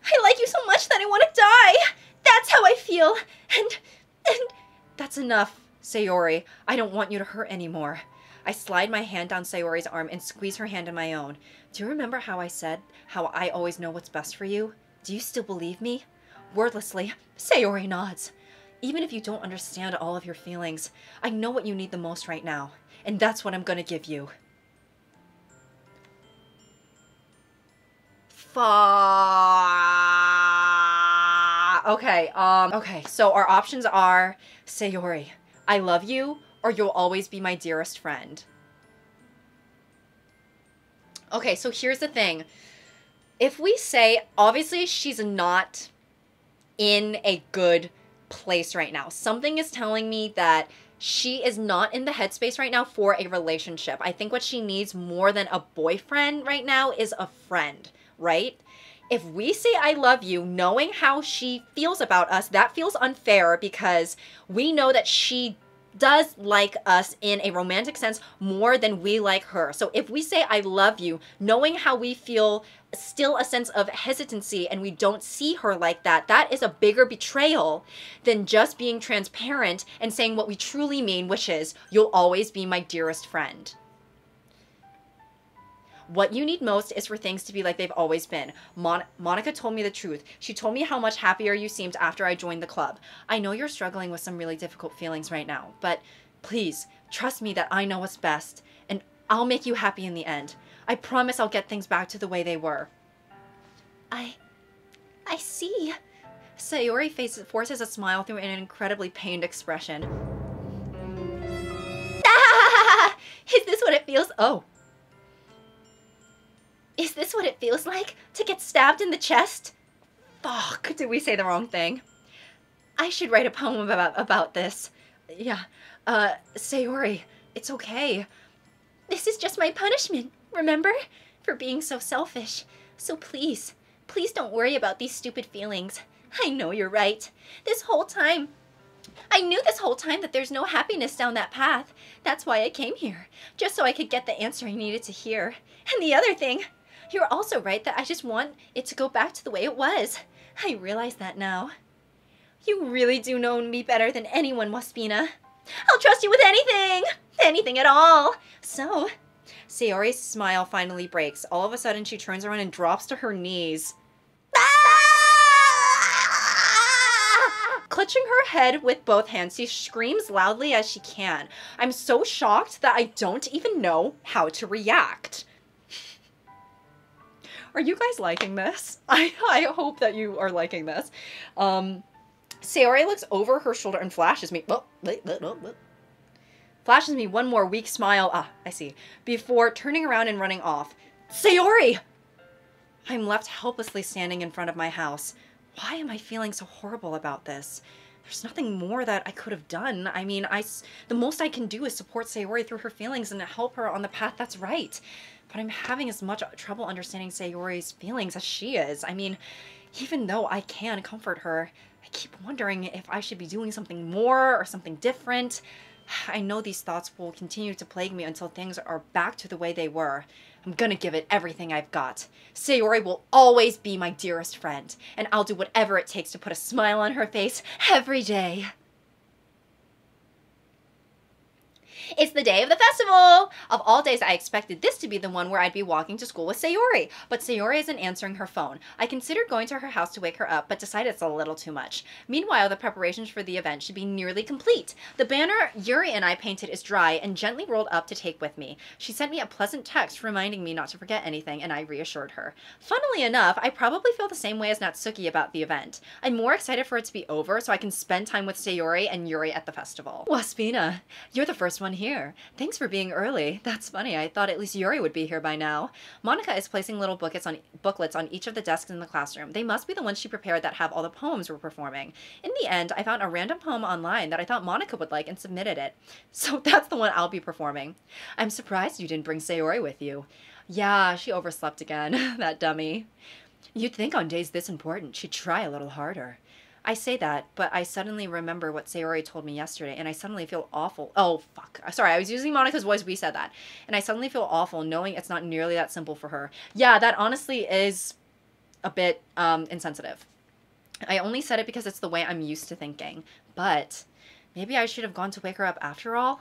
I like you so much that I want to die. That's how I feel. And... That's enough, Sayori. I don't want you to hurt anymore. I slide my hand down Sayori's arm and squeeze her hand in my own. Do you remember how I said how I always know what's best for you? Do you still believe me? Wordlessly, Sayori nods. Even if you don't understand all of your feelings, I know what you need the most right now, and that's what I'm gonna give you. Okay, so our options are Sayori, I love you, or you'll always be my dearest friend. Okay, so here's the thing. If we say, obviously she's not in a good place right now. Something is telling me that she is not in the headspace right now for a relationship. I think what she needs more than a boyfriend right now is a friend, right? If we say I love you, knowing how she feels about us, that feels unfair because we know that she does like us in a romantic sense more than we like her. So if we say I love you, knowing how we feel still a sense of hesitancy and we don't see her like that, that is a bigger betrayal than just being transparent and saying what we truly mean, which is you'll always be my dearest friend. What you need most is for things to be like they've always been. Monica told me the truth. She told me how much happier you seemed after I joined the club. I know you're struggling with some really difficult feelings right now, but please, trust me that I know what's best, and I'll make you happy in the end. I promise I'll get things back to the way they were. I see. Sayori forces a smile through an incredibly pained expression. Ah! Is this what it feels? Oh. Is this what it feels like to get stabbed in the chest? Fuck, did we say the wrong thing? I should write a poem about this. Yeah, Sayori, it's okay. This is just my punishment, remember? For being so selfish. So please don't worry about these stupid feelings. I know you're right. I knew this whole time that there's no happiness down that path. That's why I came here, just so I could get the answer I needed to hear. And the other thing, you're also right that I just want it to go back to the way it was. I realize that now. You really do know me better than anyone, Waspina. I'll trust you with anything at all. So, Sayori's smile finally breaks. All of a sudden, she turns around and drops to her knees. Clutching her head with both hands, she screams loudly as she can. I'm so shocked that I don't even know how to react. Are you guys liking this? I hope that you are liking this. Sayori looks over her shoulder and flashes me. Flashes me one more weak smile. Ah, I see. Before turning around and running off. Sayori! I'm left helplessly standing in front of my house. Why am I feeling so horrible about this? There's nothing more that I could have done. I mean, the most I can do is support Sayori through her feelings and help her on the path that's right. But I'm having as much trouble understanding Sayori's feelings as she is. I mean, even though I can comfort her, I keep wondering if I should be doing something more or something different. I know these thoughts will continue to plague me until things are back to the way they were. I'm gonna give it everything I've got. Sayori will always be my dearest friend, and I'll do whatever it takes to put a smile on her face every day. It's the day of the festival! Of all days, I expected this to be the one where I'd be walking to school with Sayori, but Sayori isn't answering her phone. I considered going to her house to wake her up, but decided it's a little too much. Meanwhile, the preparations for the event should be nearly complete. The banner Yuri and I painted is dry and gently rolled up to take with me. She sent me a pleasant text reminding me not to forget anything, and I reassured her. Funnily enough, I probably feel the same way as Natsuki about the event. I'm more excited for it to be over so I can spend time with Sayori and Yuri at the festival. Waspina, you're the first one here. Thanks for being early. That's funny. I thought at least Yuri would be here by now. Monica is placing little booklets on each of the desks in the classroom. They must be the ones she prepared that have all the poems we're performing. In the end, I found a random poem online that I thought Monica would like and submitted it. So that's the one I'll be performing. I'm surprised you didn't bring Sayori with you. Yeah, she overslept again. That dummy. You'd think on days this important, she'd try a little harder. I say that, but I suddenly remember what Sayori told me yesterday, and I suddenly feel awful. Oh, fuck. Sorry, I was using Monica's voice. We said that. And I suddenly feel awful knowing it's not nearly that simple for her. Yeah, that honestly is a bit insensitive. I only said it because it's the way I'm used to thinking. But maybe I should have gone to wake her up after all.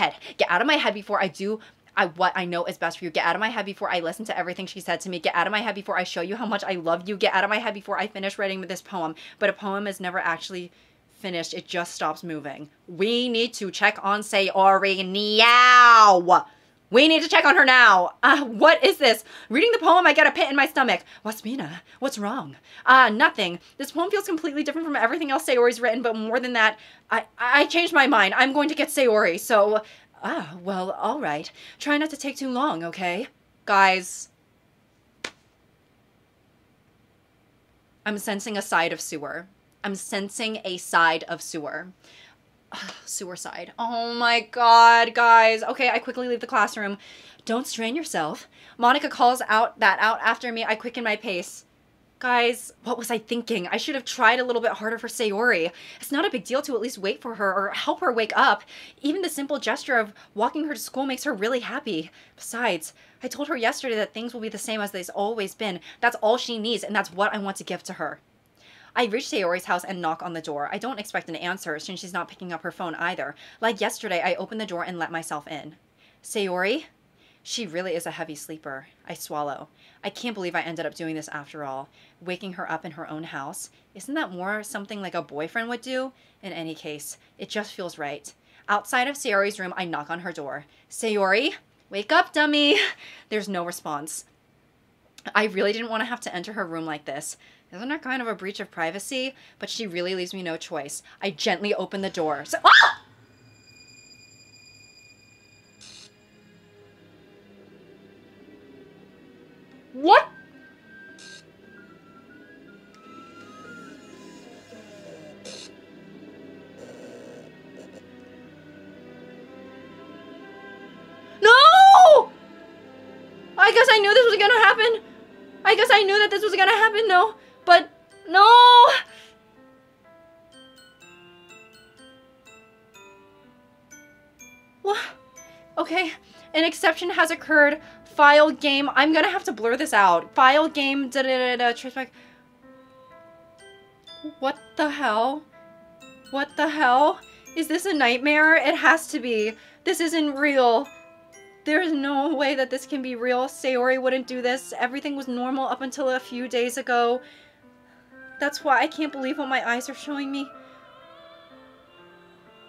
head. Get out of my head before I do what I know is best for you. Get out of my head before I listen to everything she said to me. Get out of my head before I show you how much I love you. Get out of my head before I finish writing this poem. But a poem is never actually finished. It just stops moving. We need to check on Sayori now. We need to check on her now. What is this? Reading the poem, I get a pit in my stomach. Wasmina, what's wrong? Nothing. This poem feels completely different from everything else Sayori's written, but more than that, I changed my mind. I'm going to get Sayori, so... well, all right. Try not to take too long, okay? Guys. I'm sensing a side of sewer. I'm sensing a side of sewer. Sewer side. Oh my god, guys. Okay, I quickly leave the classroom. Don't strain yourself. Monica calls out after me. I quicken my pace. Guys, what was I thinking? I should have tried a little bit harder for Sayori. It's not a big deal to at least wait for her or help her wake up. Even the simple gesture of walking her to school makes her really happy. Besides, I told her yesterday that things will be the same as they've always been. That's all she needs, and that's what I want to give to her. I reach Sayori's house and knock on the door. I don't expect an answer since she's not picking up her phone either. Like yesterday, I open the door and let myself in. Sayori? She really is a heavy sleeper. I swallow. I can't believe I ended up doing this after all. Waking her up in her own house. Isn't that more something like a boyfriend would do? In any case, it just feels right. Outside of Sayori's room, I knock on her door. Sayori? Wake up, dummy! There's no response. I really didn't want to have to enter her room like this. Isn't that kind of a breach of privacy? But she really leaves me no choice. I gently open the door. Ah! What? No! I guess I knew this was gonna happen. I guess I knew that this was gonna happen, no. But, no! What? Okay, an exception has occurred. File game. I'm gonna have to blur this out. File game. Trace back. What the hell? What the hell? Is this a nightmare? It has to be. This isn't real. There's no way that this can be real. Sayori wouldn't do this. Everything was normal up until a few days ago. That's why I can't believe what my eyes are showing me.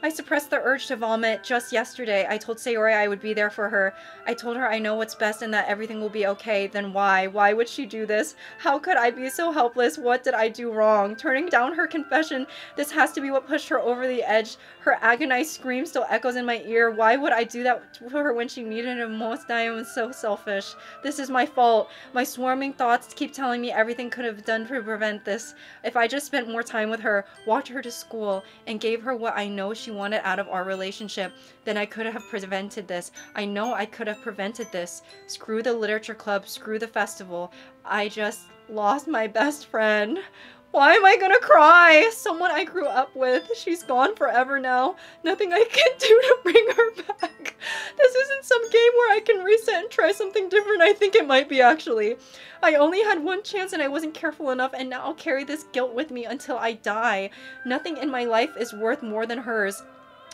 I suppressed the urge to vomit just yesterday. I told Sayori I would be there for her. I told her I know what's best and that everything will be okay. Then why? Why would she do this? How could I be so helpless? What did I do wrong? Turning down her confession. This has to be what pushed her over the edge. Her agonized scream still echoes in my ear. Why would I do that to her when she needed it most? I am so selfish. This is my fault. My swarming thoughts keep telling me everything could have done to prevent this. If I just spent more time with her, walked her to school, and gave her what I know she she wanted out of our relationship, then I could have prevented this. I know I could have prevented this. Screw the literature club, screw the festival. I just lost my best friend. Why am I gonna cry? Someone I grew up with. She's gone forever now. Nothing I can do to bring her back. This isn't some game where I can reset and try something different. I think it might be, actually. I only had one chance and I wasn't careful enough, and now I'll carry this guilt with me until I die. Nothing in my life is worth more than hers.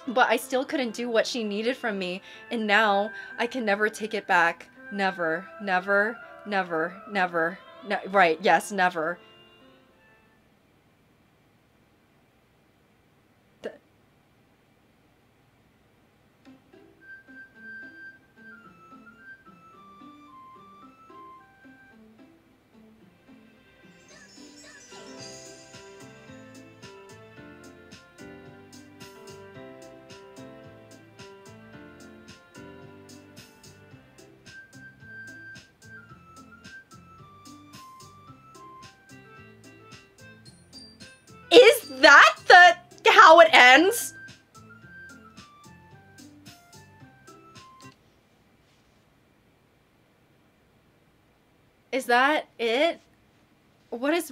But I still couldn't do what she needed from me, and now I can never take it back. Never, never, never, never. Right, yes, never. Is that how it ends? Is that it? What is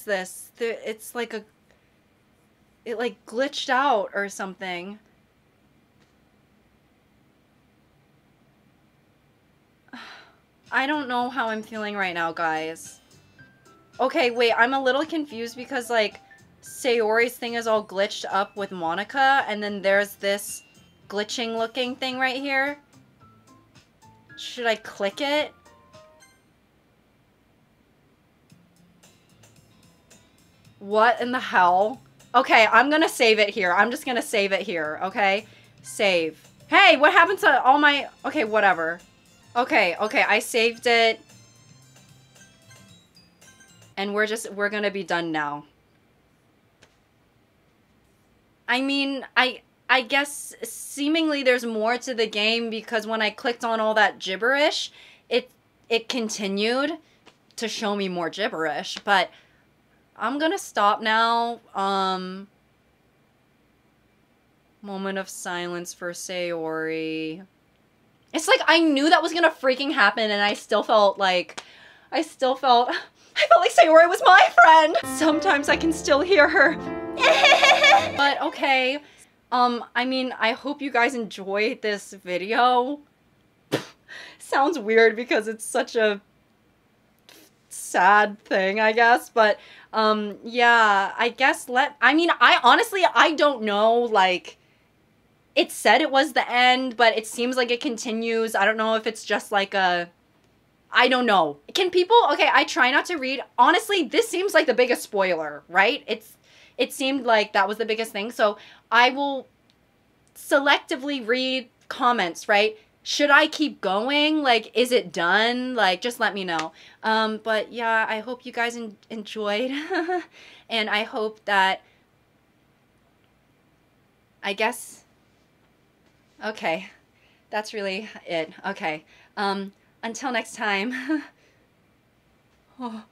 this? It's like it like glitched out or something. I don't know how I'm feeling right now, guys. Okay, wait, I'm a little confused because, like, Sayori's thing is all glitched up with Monica, and then there's this glitching looking thing right here. Should I click it? What in the hell? Okay, I'm gonna save it here. I'm just gonna save it here, okay? Save. Hey, what happened to all my... Okay, whatever. Okay, I saved it. And we're gonna be done now. I mean, I guess seemingly there's more to the game because when I clicked on all that gibberish, it continued to show me more gibberish, but I'm gonna stop now. Moment of silence for Sayori. It's like I knew that was gonna freaking happen and I still felt like Sayori was my friend. Sometimes I can still hear her. But okay. I mean, I hope you guys enjoyed this video. Sounds weird because it's such a sad thing, I guess. But, yeah, I guess I honestly, I don't know, like, it said it was the end, but it seems like it continues. I don't know if it's just like I don't know. Can people... Okay, I try not to read. Honestly, this seems like the biggest spoiler, right? It seemed like that was the biggest thing. So I will selectively read comments, right? Should I keep going? Like, is it done? Like, just let me know. But yeah, I hope you guys enjoyed. And I hope that... I guess... Okay. That's really it. Okay. Until next time. Oh.